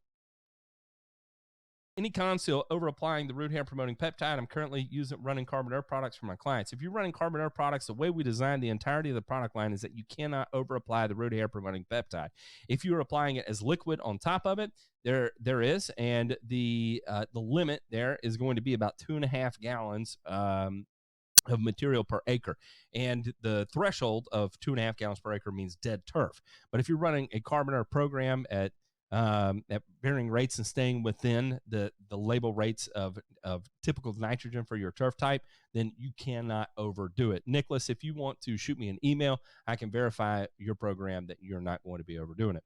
Any conceal over applying the root hair promoting peptide? I'm currently running Carbon Earth products for my clients. If you're running Carbon Earth products, the way we design the entirety of the product line is that you cannot over apply the root hair promoting peptide. If you're applying it as liquid on top of it, there is, and the limit there is going to be about 2.5 gallons of material per acre, and the threshold of 2.5 gallons per acre means dead turf. But if you're running a Carbon Earth program at varying rates and staying within the label rates of typical nitrogen for your turf type, then you cannot overdo it. Nicholas, if you want to shoot me an email, I can verify your program that you're not going to be overdoing it.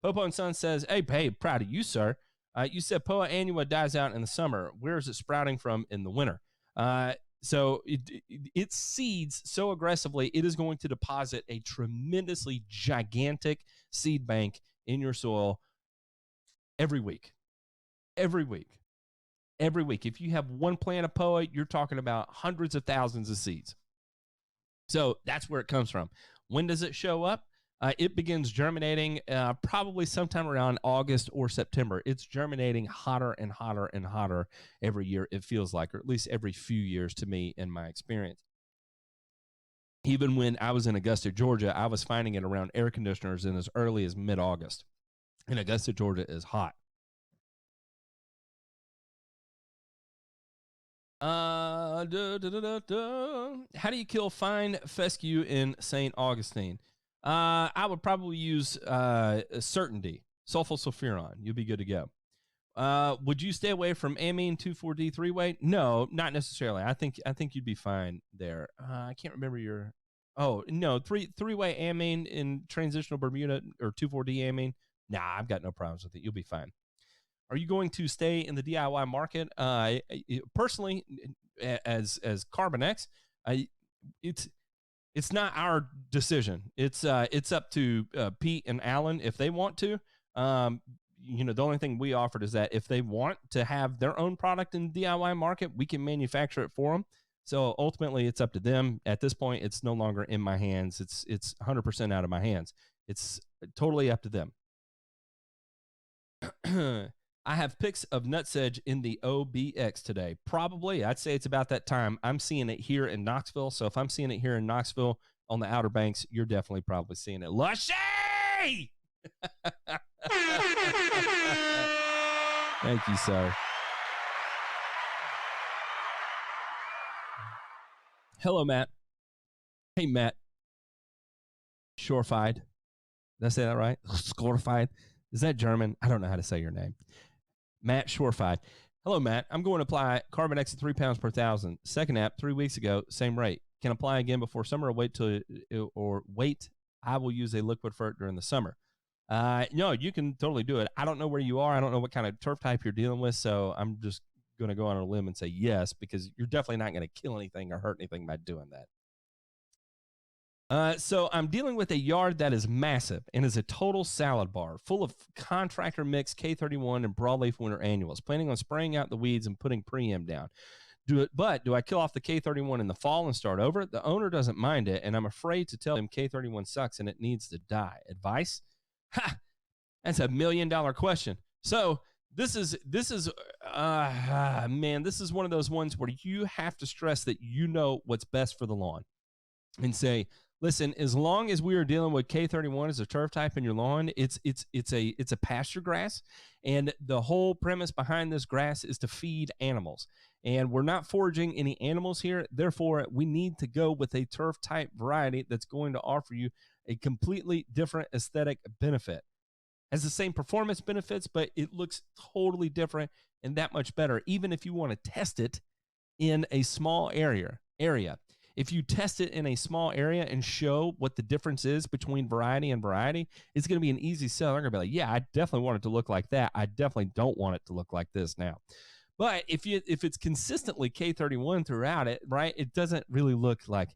Popo and Son says, hey, proud of you, sir. You said Poa annua dies out in the summer. Where is it sprouting from in the winter? So it seeds so aggressively, it is going to deposit a tremendously gigantic seed bank in your soil every week. If you have one plant of Poa, you're talking about hundreds of thousands of seeds. So that's where it comes from. When does it show up? It begins germinating probably sometime around August or September. It's germinating hotter and hotter and hotter every year, it feels like, or at least every few years to me in my experience. Even when I was in Augusta, Georgia, I was finding it around air conditioners in as early as mid-August. And Augusta, Georgia is hot. How do you kill fine fescue in St. Augustine? I would probably use Certainty, sulfosulfuron. You'll be good to go. Would you stay away from amine 2,4-D 3-way? No, not necessarily. I think you'd be fine there. I can't remember your. Oh no, three-way amine in transitional Bermuda or 2,4-D amine. Nah, I've got no problems with it. You'll be fine. Are you going to stay in the DIY market? Personally, as Carbon X, it's not our decision. It's up to Pete and Alan if they want to. The only thing we offered is that if they want to have their own product in the DIY market, we can manufacture it for them. So ultimately, it's up to them. At this point, it's no longer in my hands. It's 100% out of my hands. It's totally up to them. I have pics of nutsedge in the OBX today. Probably, I'd say it's about that time. I'm seeing it here in Knoxville. So if I'm seeing it here in Knoxville on the Outer Banks, you're definitely probably seeing it. Lushy! Thank you, sir. Hello, Matt. Hey, Matt. Shorefied. Did I say that right? Scorefied. Is that German? I don't know how to say your name. Matt Shorefied. Hello, Matt. I'm going to apply Carbon X at 3 pounds per 1,000. Second app, 3 weeks ago, same rate. Can apply again before summer or wait. I will use a liquid fert during the summer. No, you can totally do it. I don't know where you are. I don't know what kind of turf type you're dealing with, so I'm just going to go on a limb and say yes, because you're definitely not going to kill anything or hurt anything by doing that. So I'm dealing with a yard that is massive and is a total salad bar full of contractor mix K31 and broadleaf winter annuals, planning on spraying out the weeds and putting pre-em down. Do I kill off the K31 in the fall and start over? The owner doesn't mind it, and I'm afraid to tell him K31 sucks and it needs to die. Advice? Ha! That's $1 million question. So this is man, this is one of those ones where you have to stress that you know what's best for the lawn and say, listen, as long as we are dealing with K31 as a turf type in your lawn, it's a pasture grass, and the whole premise behind this grass is to feed animals. And we're not foraging any animals here. Therefore, we need to go with a turf type variety that's going to offer you a completely different aesthetic benefit. Has the same performance benefits, but it looks totally different and that much better, even if you want to test it in a small area. If you test it in a small area and show what the difference is between variety and variety, it's going to be an easy sell. They're going to be like, yeah, I definitely want it to look like that. I definitely don't want it to look like this now. But if it's consistently K31 throughout it, right, it doesn't really look like,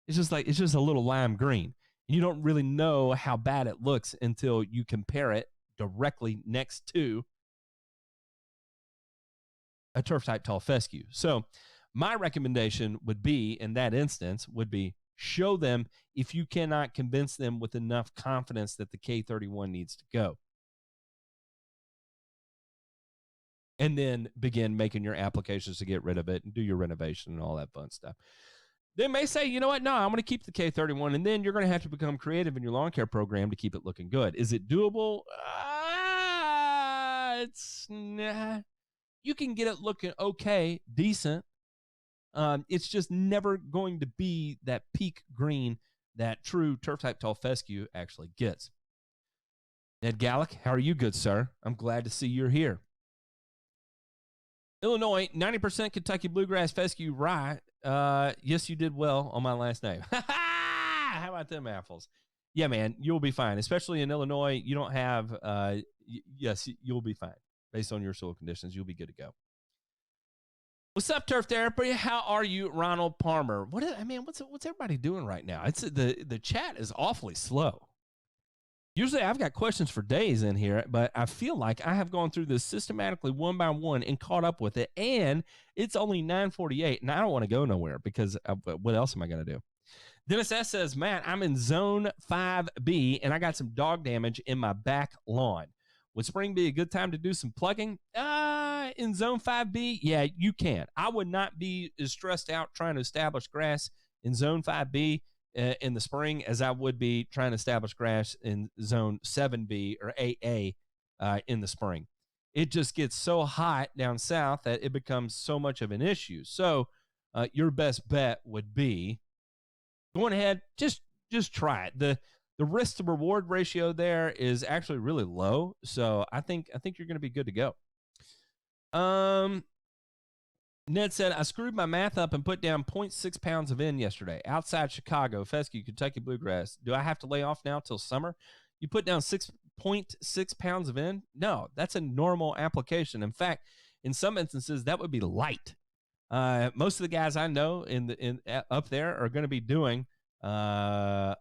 it's just a little lime green. You don't really know how bad it looks until you compare it directly next to a turf type tall fescue. So my recommendation would be, in that instance, would be show them if you cannot convince them with enough confidence that the K31 needs to go. And then begin making your applications to get rid of it and do your renovation and all that fun stuff. They may say, you know what, no, I'm going to keep the K31, and then you're going to have to become creative in your lawn care program to keep it looking good. Is it doable? You can get it looking okay, decent. It's just never going to be that peak green that true turf-type tall fescue actually gets. Ned Gallick, how are you, good sir? I'm glad to see you're here. Illinois, 90% Kentucky bluegrass fescue rye. Yes, you did well on my last name. How about them apples? Yeah, man, you'll be fine. Especially in Illinois, you don't have, yes, you'll be fine. Based on your soil conditions, you'll be good to go. What's up, Turf Therapy? How are you, Ronald Palmer? What's everybody doing right now? It's the chat is awfully slow. Usually I've got questions for days in here, but I feel like I have gone through this systematically one by one and caught up with it, and it's only 9:48, and I don't want to go nowhere because what else am I going to do? Dennis S. says, Matt, I'm in Zone 5B, and I got some dog damage in my back lawn. Would spring be a good time to do some plugging? In Zone 5B, yeah, you can. I would not be as stressed out trying to establish grass in Zone 5B in the spring as I would be trying to establish grass in Zone 7B or 8A in the spring. It just gets so hot down south that it becomes so much of an issue. So your best bet would be going ahead, just try it. The the risk to reward ratio there is actually really low. So I think you're going to be good to go. Ned said, I screwed my math up and put down 0.6 pounds of N yesterday. Outside Chicago, fescue, Kentucky bluegrass. Do I have to lay off now till summer? You put down 6.6 pounds of N? No, that's a normal application. In fact, in some instances, that would be light. Most of the guys I know up there are going to be doing 1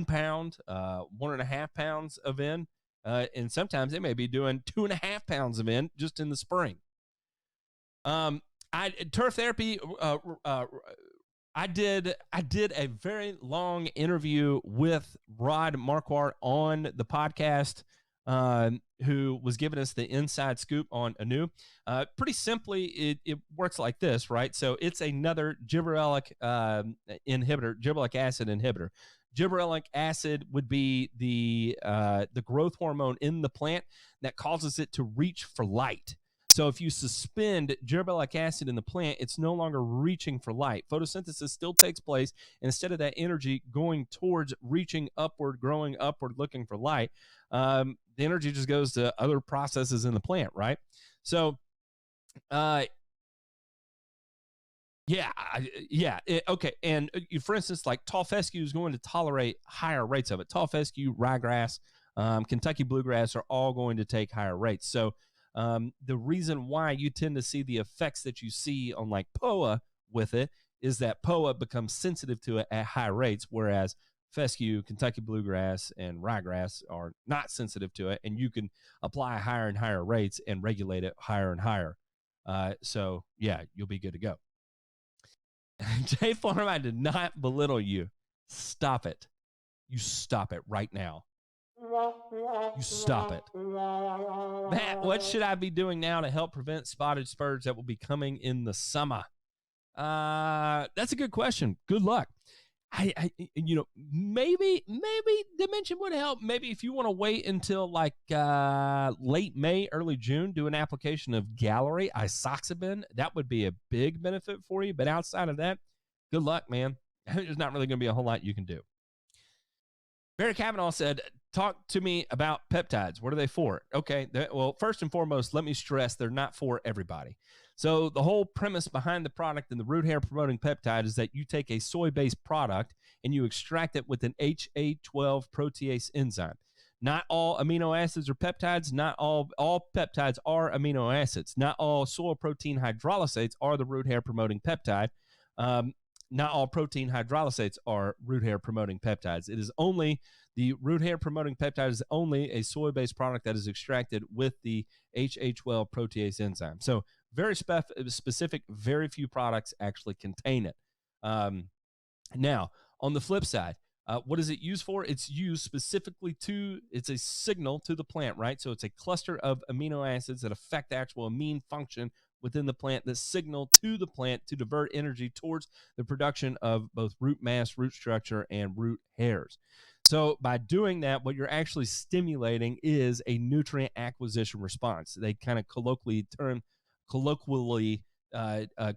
pound, 1.5 pounds of N. And sometimes they may be doing 2.5 pounds of N just in the spring. Turf therapy. I did a very long interview with Rod Marquardt on the podcast, who was giving us the inside scoop on Anu. Pretty simply, it works like this, right? So it's another gibberellic inhibitor, gibberellic acid inhibitor. Gibberellic acid would be the growth hormone in the plant that causes it to reach for light. So if you suspend gibberellic acid in the plant, it's no longer reaching for light. Photosynthesis still takes place, and instead of that energy going towards reaching upward, growing upward, looking for light, the energy just goes to other processes in the plant, right? So, okay. And for instance, like tall fescue is going to tolerate higher rates of it. Tall fescue, ryegrass, Kentucky bluegrass are all going to take higher rates. So, the reason why you tend to see the effects that you see on like POA with it is that POA becomes sensitive to it at high rates, whereas fescue, Kentucky bluegrass, and ryegrass are not sensitive to it, and you can apply higher and higher rates and regulate it higher and higher. So, yeah, you'll be good to go. Jay Farm, I did not belittle you. Stop it. You stop it right now. You stop it. Matt, what should I be doing now to help prevent spotted spurs that will be coming in the summer? That's a good question. Good luck. Maybe Dimension would help. Maybe if you want to wait until like late May, early June, do an application of Gallery isoxaben. That would be a big benefit for you. But outside of that, good luck, man. There's not really going to be a whole lot you can do. Barry Kavanaugh said, talk to me about peptides. What are they for? Okay, well, first and foremost, let me stress they're not for everybody. So the whole premise behind the product and the root hair promoting peptide is that you take a soy-based product and you extract it with an HA12 protease enzyme. Not all amino acids are peptides. Not all peptides are amino acids. Not all soy protein hydrolysates are the root hair promoting peptide. Not all protein hydrolysates are root hair promoting peptides. It is only the root hair promoting peptide is only a soy-based product that is extracted with the HA12 protease enzyme. So very specific, very few products actually contain it. Now, on the flip side, what is it used for? It's used specifically it's a signal to the plant, right? So it's a cluster of amino acids that affect the actual amine function within the plant that signal to the plant to divert energy towards the production of both root mass, root structure, and root hairs. So by doing that, what you're actually stimulating is a nutrient acquisition response. They kind of colloquially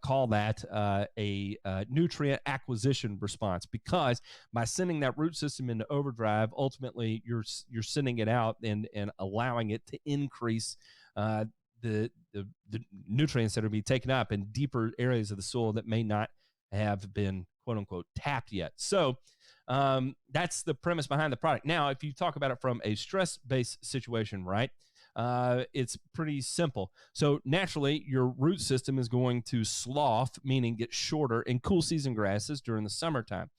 call that a nutrient acquisition response, because by sending that root system into overdrive, ultimately you're sending it out and allowing it to increase the nutrients that are being taken up in deeper areas of the soil that may not have been quote unquote tapped yet. So that's the premise behind the product. Now, if you talk about it from a stress-based situation, right? It's pretty simple. So naturally, your root system is going to slough, meaning get shorter in cool season grasses during the summertime.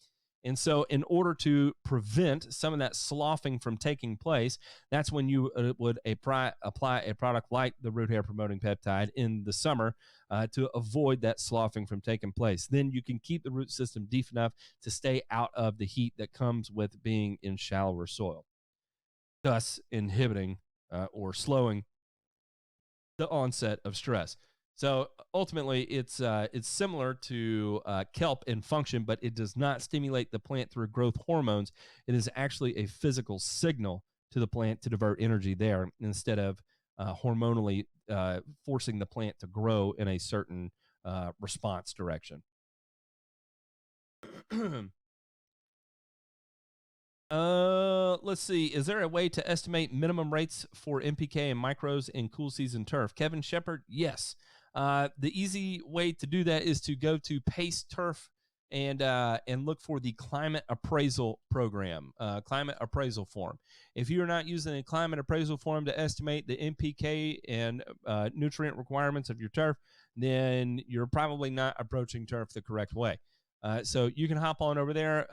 And so in order to prevent some of that sloughing from taking place, that's when you would apply a product like the root hair promoting peptide in the summer to avoid that sloughing from taking place. Then you can keep the root system deep enough to stay out of the heat that comes with being in shallower soil, thus inhibiting or slowing the onset of stress. So ultimately, it's similar to kelp in function, but it does not stimulate the plant through growth hormones. It is actually a physical signal to the plant to divert energy there instead of hormonally forcing the plant to grow in a certain response direction. Let's see. Is there a way to estimate minimum rates for NPK and micros in cool season turf? Kevin Shepard, yes. The easy way to do that is to go to Pace Turf and look for the climate appraisal program, climate appraisal form. If you're not using a climate appraisal form to estimate the NPK and nutrient requirements of your turf, then you're probably not approaching turf the correct way. So you can hop on over there,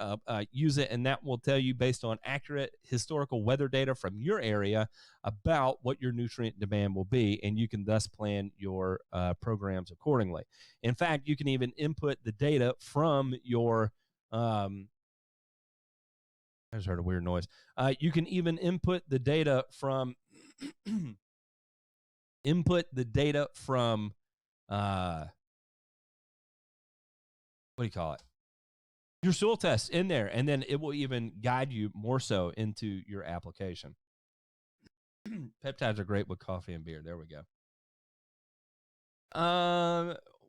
use it, and that will tell you based on accurate historical weather data from your area about what your nutrient demand will be, and you can thus plan your programs accordingly. In fact, you can even input the data from your I just heard a weird noise. You can even input the data from what do you call it? Your soil test in there, and then it will even guide you more so into your application. Peptides are great with coffee and beer. There we go.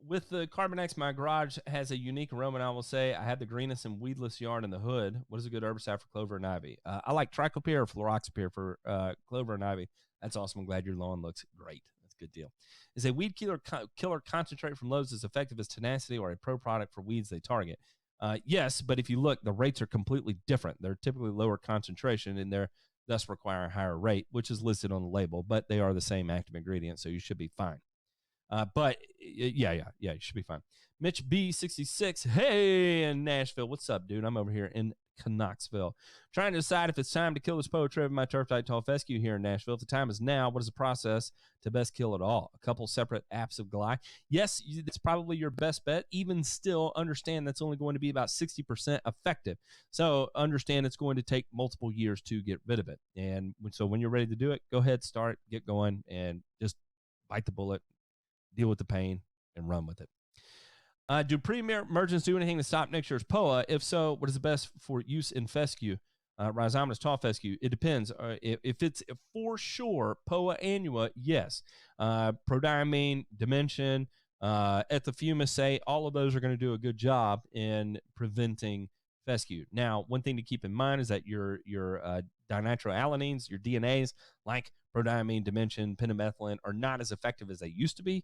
With the Carbon X, my garage has a unique aroma, and I will say I have the greenest and weedless yard in the hood. What is a good herbicide for clover and ivy? I like triclopyr or fluroxypyr for clover and ivy. That's awesome. I'm glad your lawn looks great. That's a good deal. Is a weed killer concentrate from Lowe's as effective as Tenacity or a pro product for weeds they target? Yes, but if you look, the rates are completely different. They're typically lower concentration, and they're thus require a higher rate, which is listed on the label, but they are the same active ingredient, so you should be fine. But yeah, you should be fine. Mitch B66, hey, in Nashville. What's up, dude? I'm over here in Knoxville, trying to decide if it's time to kill this poetry of my turf-type tall fescue here in Nashville. If the time is now, what is the process to best kill it all? A couple separate apps of Gly. Yes, it's probably your best bet. Even still, understand that's only going to be about 60% effective. So understand it's going to take multiple years to get rid of it. And so when you're ready to do it, go ahead, start, get going, and just bite the bullet, deal with the pain, and run with it. Do pre-emergence do anything to stop next year's POA? If so, what is the best for use in fescue? Rhizomatous tall fescue. It depends. If it's for sure POA annua, yes. Prodiamine, Dimension, Ethofumicate, all of those are going to do a good job in preventing fescue. Now, one thing to keep in mind is that your dinitroalanines, your DNAs, like prodiamine, Dimension, pendimethalin, are not as effective as they used to be.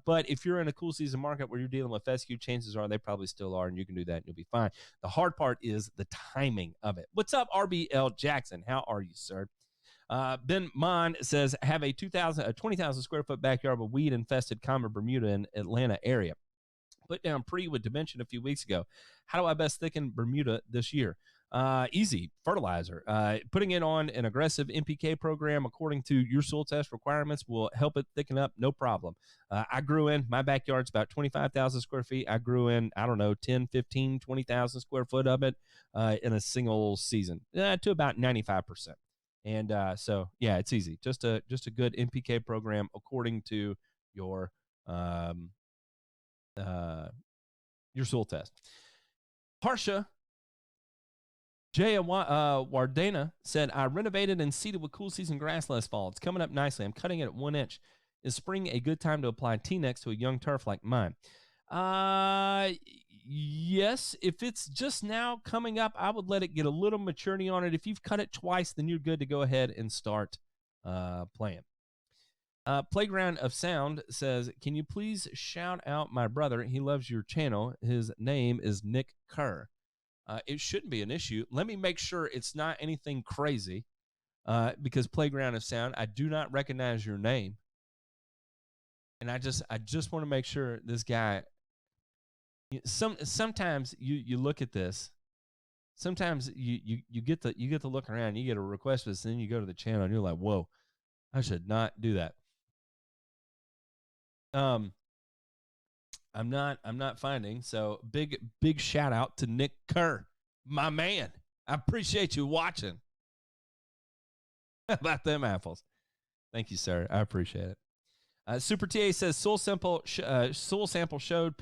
But if you're in a cool season market where you're dealing with fescue, chances are they probably still are, and you can do that and you'll be fine. The hard part is the timing of it. What's up, RBL Jackson? How are you, sir? Ben Mon says, have a 20,000 square foot backyard with weed-infested common Bermuda in Atlanta area. Put down pre with Dimension a few weeks ago. How do I best thicken Bermuda this year? Easy, fertilizer. Putting it on an aggressive NPK program according to your soil test requirements will help it thicken up, no problem. I grew in, my backyard's about 25,000 square feet. I grew in, 10, 15, 20,000 square foot of it in a single season to about 95%. And so, yeah, it's easy. Just a good NPK program according to your soil test. Harsha Jaya Wardena said, I renovated and seeded with cool season grass last fall. It's coming up nicely. I'm cutting it at 1 inch. Is spring a good time to apply T-Nex to a young turf like mine? Yes. If it's just now coming up, I would let it get a little maturity on it. If you've cut it twice, then you're good to go ahead and start playing. Playground of Sound says, can you please shout out my brother? He loves your channel. His name is Nick Kerr. It shouldn't be an issue. Let me make sure it's not anything crazy because Playground of Sound, I do not recognize your name. And I just want to make sure this guy, sometimes you look at this. Sometimes you get to look around, you get a request for this, and then you go to the channel and you're like, whoa, I should not do that. I'm not finding. So big shout out to Nick Kerr, my man. I appreciate you watching. How about them apples? Thank you, sir. I appreciate it. Super TA says soil sample showed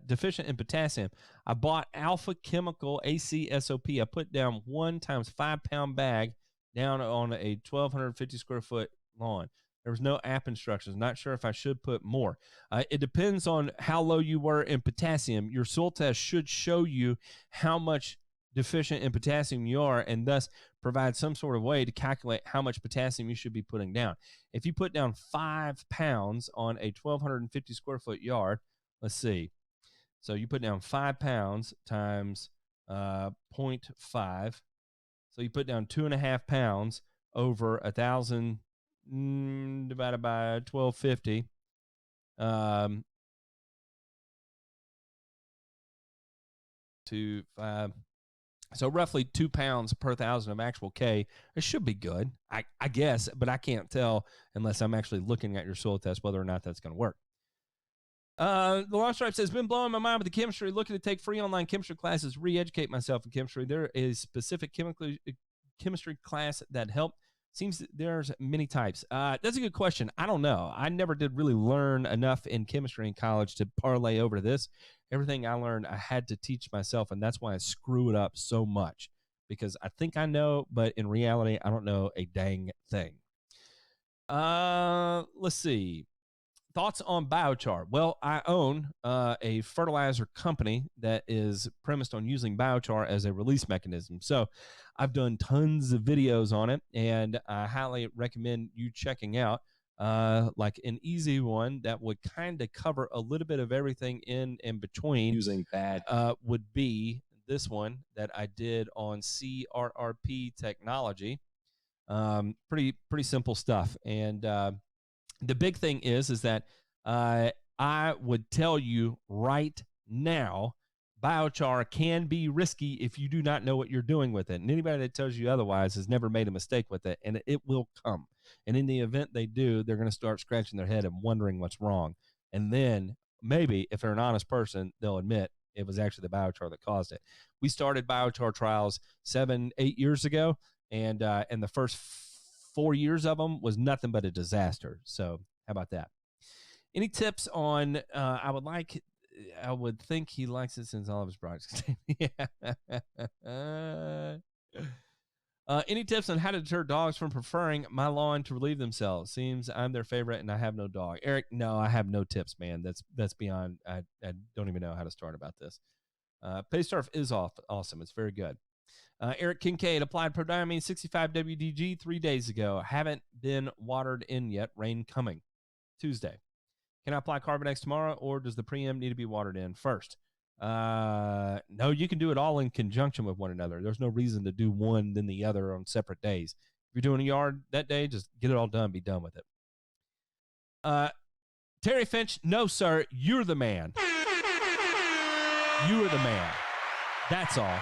deficient in potassium. I bought Alpha Chemical ACSOP. I put down 1 times 5 pound bag down on a 1,250 square foot lawn. There was no app instructions. Not sure if I should put more. It depends on how low you were in potassium. Your soil test should show you how much deficient in potassium you are, and thus provide some sort of way to calculate how much potassium you should be putting down. If you put down 5 pounds on a 1,250 square foot yard, let's see. So you put down 5 pounds times 0.5. So you put down 2.5 pounds over 1,000 divided by 1,250. So roughly 2 pounds per 1,000 of actual K. It should be good, I guess, but I can't tell unless I'm actually looking at your soil test whether or not that's going to work. The Long Stripe says, been blowing my mind with the chemistry, looking to take free online chemistry classes, re-educate myself in chemistry. There is specific chemistry class that helped. Seems there's many types. That's a good question. I don't know. I never did really learn enough in chemistry in college to parlay over to this. Everything I learned, I had to teach myself, and that's why I screw it up so much, because I think I know, but in reality, I don't know a dang thing. Let's see. Thoughts on biochar? Well, I own a fertilizer company that is premised on using biochar as a release mechanism. So I've done tons of videos on it, and I highly recommend you checking out like an easy one that would kind of cover a little bit of everything in between. Using bad would be this one that I did on CRRP technology. Pretty simple stuff. And the big thing is that I would tell you right now, biochar can be risky if you do not know what you're doing with it. And anybody that tells you otherwise has never made a mistake with it, and it will come. And in the event they do, they're going to start scratching their head and wondering what's wrong. And then maybe if they're an honest person, they'll admit it was actually the biochar that caused it. We started biochar trials 7-8 years ago, and the first 4 years of them was nothing but a disaster. So how about that? Any tips on, I would think he likes it since all of his products. Any tips on how to deter dogs from preferring my lawn to relieve themselves? Seems I'm their favorite and I have no dog. Eric, no, I have no tips, man. That's beyond, I don't even know how to start about this. Paysturf is awesome. It's very good. Eric Kincaid applied Prodiamine 65 WDG 3 days ago. Haven't been watered in yet. Rain coming. Tuesday. Can I apply Carbonex tomorrow, or does the preem need to be watered in first? No, you can do it all in conjunction with one another. There's no reason to do one then the other on separate days. If you're doing a yard that day, just get it all done. Be done with it. Terry Finch, no, sir. You're the man. You are the man. That's all.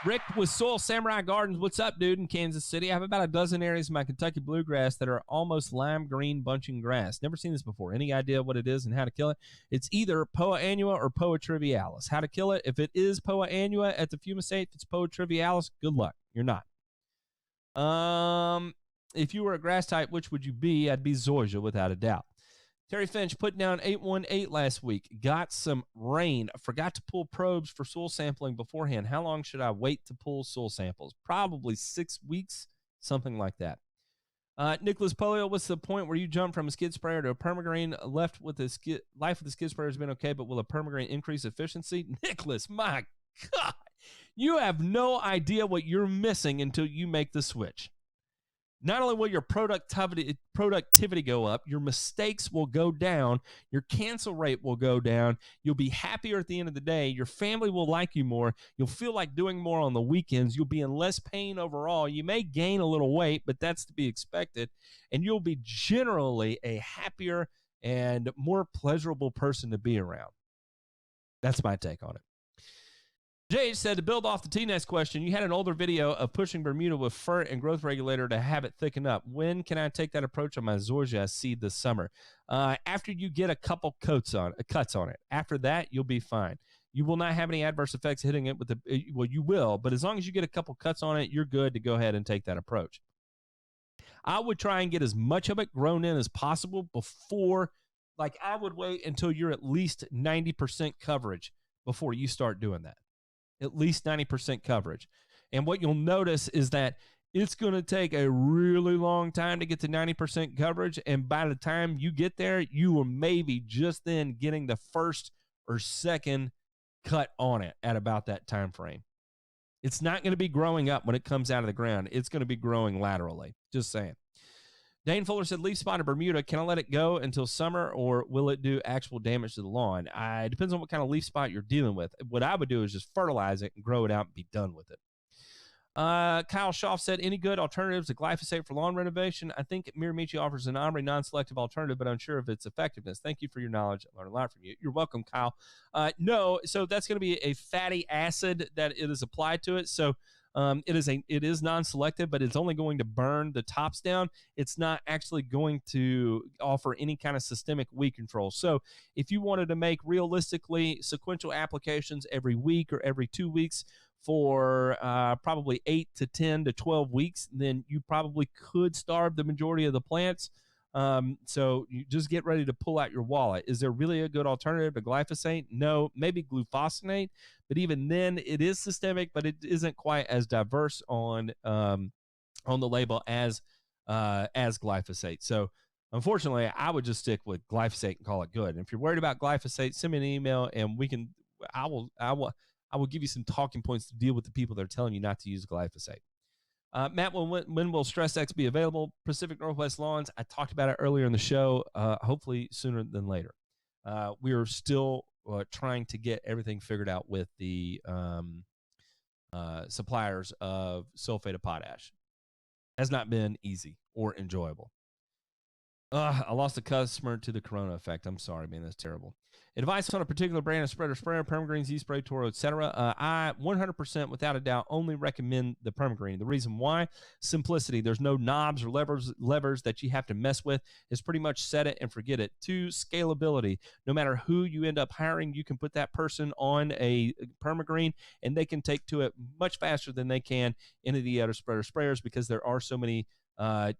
Rick with Soil Samurai Gardens. What's up, dude, in Kansas City? I have about a dozen areas of my Kentucky bluegrass that are almost lime green bunching grass. Never seen this before. Any idea what it is and how to kill it? It's either Poa annua or Poa trivialis. How to kill it? If it is Poa annua at the fumicate, if it's Poa trivialis, good luck. You're not. If you were a grass type, which would you be? I'd be zoysia without a doubt. Terry Finch put down 818 last week. Got some rain. I forgot to pull probes for soil sampling beforehand. How long should I wait to pull soil samples? Probably 6 weeks, something like that. Nicholas Polio, what's the point where you jump from a skid sprayer to a Permagreen? Life with the skid sprayer has been okay, but will a Permagreen increase efficiency? Nicholas, my God. You have no idea what you're missing until you make the switch. Not only will your productivity go up, your mistakes will go down, your cancel rate will go down, you'll be happier at the end of the day, your family will like you more, you'll feel like doing more on the weekends, you'll be in less pain overall, you may gain a little weight, but that's to be expected, and you'll be generally a happier and more pleasurable person to be around. That's my take on it. Jay said, to build off the T-Nest question, you had an older video of pushing Bermuda with fert and growth regulator to have it thicken up. When can I take that approach on my zoysia seed this summer? After you get a couple cuts on it. After that, you'll be fine. You will not have any adverse effects hitting it with the, well, you will, but as long as you get a couple cuts on it, you're good to go ahead and take that approach. I would try and get as much of it grown in as possible before, like I would wait until you're at least 90% coverage before you start doing that. At least 90% coverage. And what you'll notice is that it's going to take a really long time to get to 90% coverage. And by the time you get there, you will maybe just then getting the first or second cut on it at about that time frame. It's not going to be growing up when it comes out of the ground. It's going to be growing laterally. Just saying. Dane Fuller said, leaf spot in Bermuda. Can I let it go until summer, or will it do actual damage to the lawn? It depends on what kind of leaf spot you're dealing with. What I would do is just fertilize it and grow it out and be done with it. Kyle Schaff said, any good alternatives to glyphosate for lawn renovation? I think Miramichi offers an ombre non-selective alternative, but unsure of its effectiveness. Thank you for your knowledge. I learned a lot from you. You're welcome, Kyle. No, so that's going to be a fatty acid that it is applied to it. So it is non-selective, but it's only going to burn the tops down. It's not actually going to offer any kind of systemic weed control. So if you wanted to make realistically sequential applications every week or every 2 weeks for probably 8 to 10 to 12 weeks, then you probably could starve the majority of the plants. So you just get ready to pull out your wallet. Is there really a good alternative to glyphosate? No, maybe glufosinate, but even then it is systemic, but it isn't quite as diverse on the label as glyphosate. So unfortunately, I would just stick with glyphosate and call it good. And if you're worried about glyphosate, send me an email and I will give you some talking points to deal with the people that are telling you not to use glyphosate. Matt, when will Stress X be available? Pacific Northwest Lawns. I talked about it earlier in the show. Hopefully sooner than later. We are still trying to get everything figured out with the suppliers of sulfate of potash. Has not been easy or enjoyable. I lost a customer to the corona effect. I'm sorry, man. That's terrible. Advice on a particular brand of spreader sprayer, Permagreen, Z-Spray, Toro, etc. I 100% without a doubt only recommend the Permagreen. The reason why? Simplicity. There's no knobs or levers that you have to mess with. It's pretty much set it and forget it. 2, scalability. No matter who you end up hiring, you can put that person on a Permagreen and they can take to it much faster than they can any of the other spreader sprayers because there are so many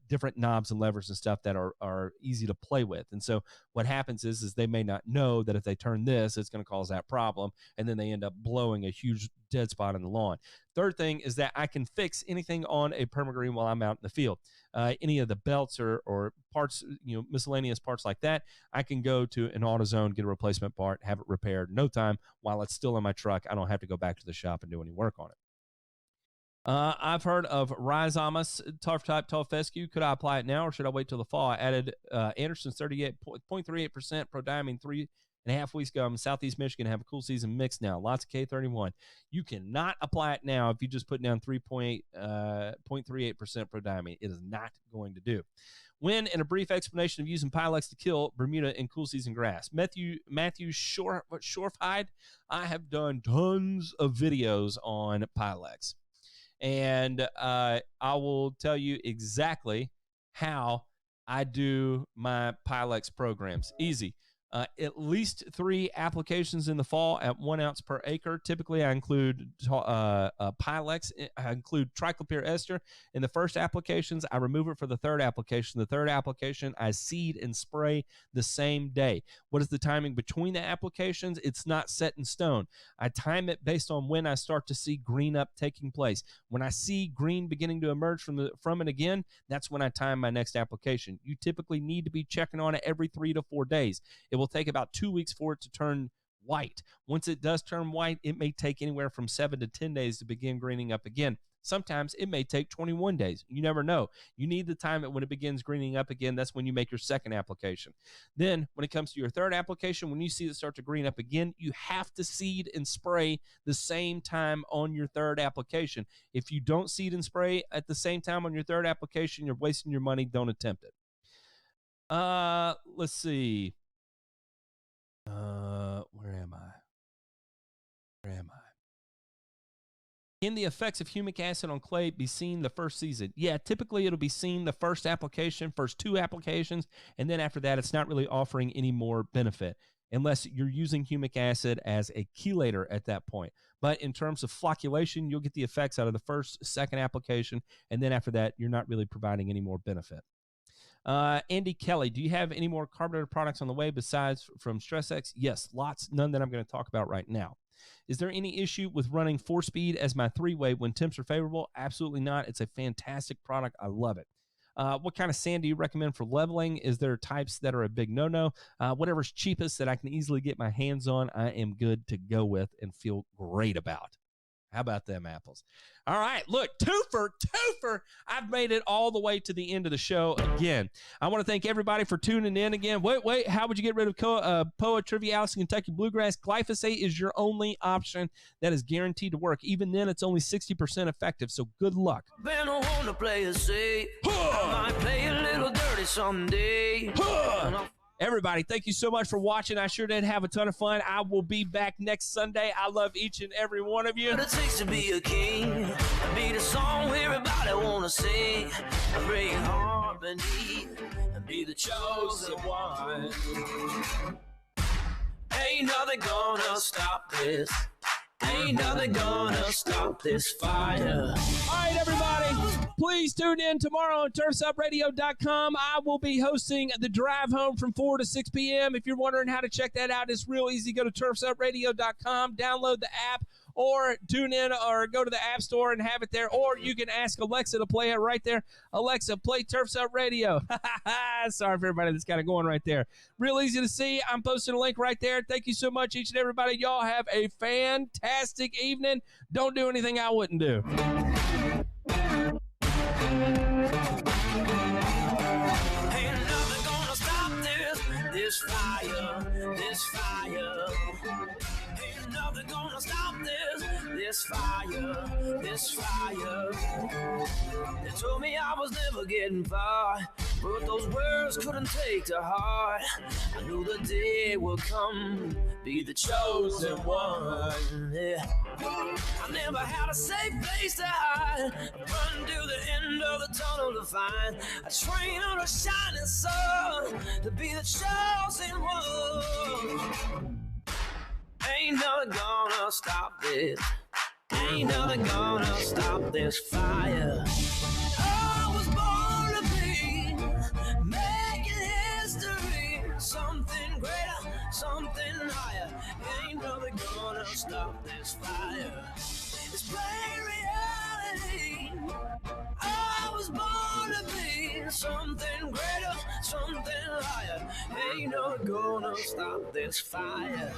different knobs and levers and stuff that are easy to play with. And so what happens is they may not know that if they turn this, it's going to cause that problem. And then they end up blowing a huge dead spot in the lawn. Third thing is that I can fix anything on a Permagreen while I'm out in the field. Any of the belts or parts, miscellaneous parts like that, I can go to an AutoZone, get a replacement part, have it repaired in no time while it's still in my truck. I don't have to go back to the shop and do any work on it. I've heard of Rhizomus Tough Type Tall Fescue. Could I apply it now or should I wait till the fall? I added Anderson's 38.38% prodiamine 3.5 weeks ago. I'm in Southeast Michigan. Have a cool season mix now. Lots of K31. You cannot apply it now if you just put down 3.38% prodiamine. It is not going to do. When, in a brief explanation of using Pilex to kill Bermuda in cool season grass. Matthew Shorfhide, I have done tons of videos on Pilex. And I will tell you exactly how I do my Pilex programs. Easy. At least 3 applications in the fall at 1 ounce per acre. Typically, I include Pilex. I include triclopyr ester in the first applications. I remove it for the third application. The third application, I seed and spray the same day. What is the timing between the applications? It's not set in stone. I time it based on when I start to see green up taking place. When I see green beginning to emerge from it again, that's when I time my next application. You typically need to be checking on it every 3 to 4 days. It will take about 2 weeks for it to turn white. Once it does turn white, it may take anywhere from 7 to 10 days to begin greening up again. Sometimes it may take 21 days. You never know. You need to time it when it begins greening up again. That's when you make your second application. Then when it comes to your third application, when you see it start to green up again, you have to seed and spray the same time on your third application. If you don't seed and spray at the same time on your third application, you're wasting your money. Don't attempt it. Let's see. Where am I? Can the effects of humic acid on clay be seen the first season? Yeah, typically it'll be seen the first application, first 2 applications, and then after that, it's not really offering any more benefit unless you're using humic acid as a chelator at that point. But in terms of flocculation, you'll get the effects out of the first, second application, and then after that, you're not really providing any more benefit. Andy Kelly, do you have any more carbonated products on the way besides from Stress X? Yes, lots, none that I'm going to talk about right now. Is there any issue with running 4-speed as my 3-way when temps are favorable? Absolutely not. It's a fantastic product. I love it. What kind of sand do you recommend for leveling? Is there types that are a big no-no? Whatever's cheapest that I can easily get my hands on, I am good to go with and feel great about. How about them apples? All right, look, twofer. I've made it all the way to the end of the show again. I want to thank everybody for tuning in again. Wait, how would you get rid of POA, Trivialis, and Kentucky Bluegrass? Glyphosate is your only option that is guaranteed to work. Even then, it's only 60% effective, so good luck. Ben, I want to play it safe. I might play a little dirty someday. Everybody, thank you so much for watching. I sure did have a ton of fun. I will be back next Sunday. I love each and every one of you. What it takes to be a king, be the song everybody wanna sing, break harmony, and be the chosen one. Ain't nothing gonna stop this. Ain't nothing gonna stop this fire. All right, everybody, please tune in tomorrow on turfsupradio.com. I will be hosting the drive home from 4 to 6 p.m. If you're wondering how to check that out, it's real easy. Go to turfsupradio.com, download the app, or tune in or go to the App Store and have it there. Or you can ask Alexa to play it right there. Alexa, play Turfs Up Radio. Sorry for everybody that's kind of going right there. Real easy to see. I'm posting a link right there. Thank you so much, each and everybody. Y'all have a fantastic evening. Don't do anything I wouldn't do. Ain't nothing gonna stop this fire, this fire. Ain't nothing gonna stop this fire, this fire. They told me I was never getting far, but those words couldn't take to heart. I knew the day would come, be the chosen one. Yeah. I never had a safe place to hide, run to the end of the tunnel to find a train on a shining sun, to be the chosen one. Ain't nothing gonna stop this. Ain't nothing gonna stop this fire. I was born to be making history, something greater, something higher. Ain't nothing gonna stop this fire. It's plain reality. I was born to be something greater, something higher. Ain't nothing gonna stop this fire.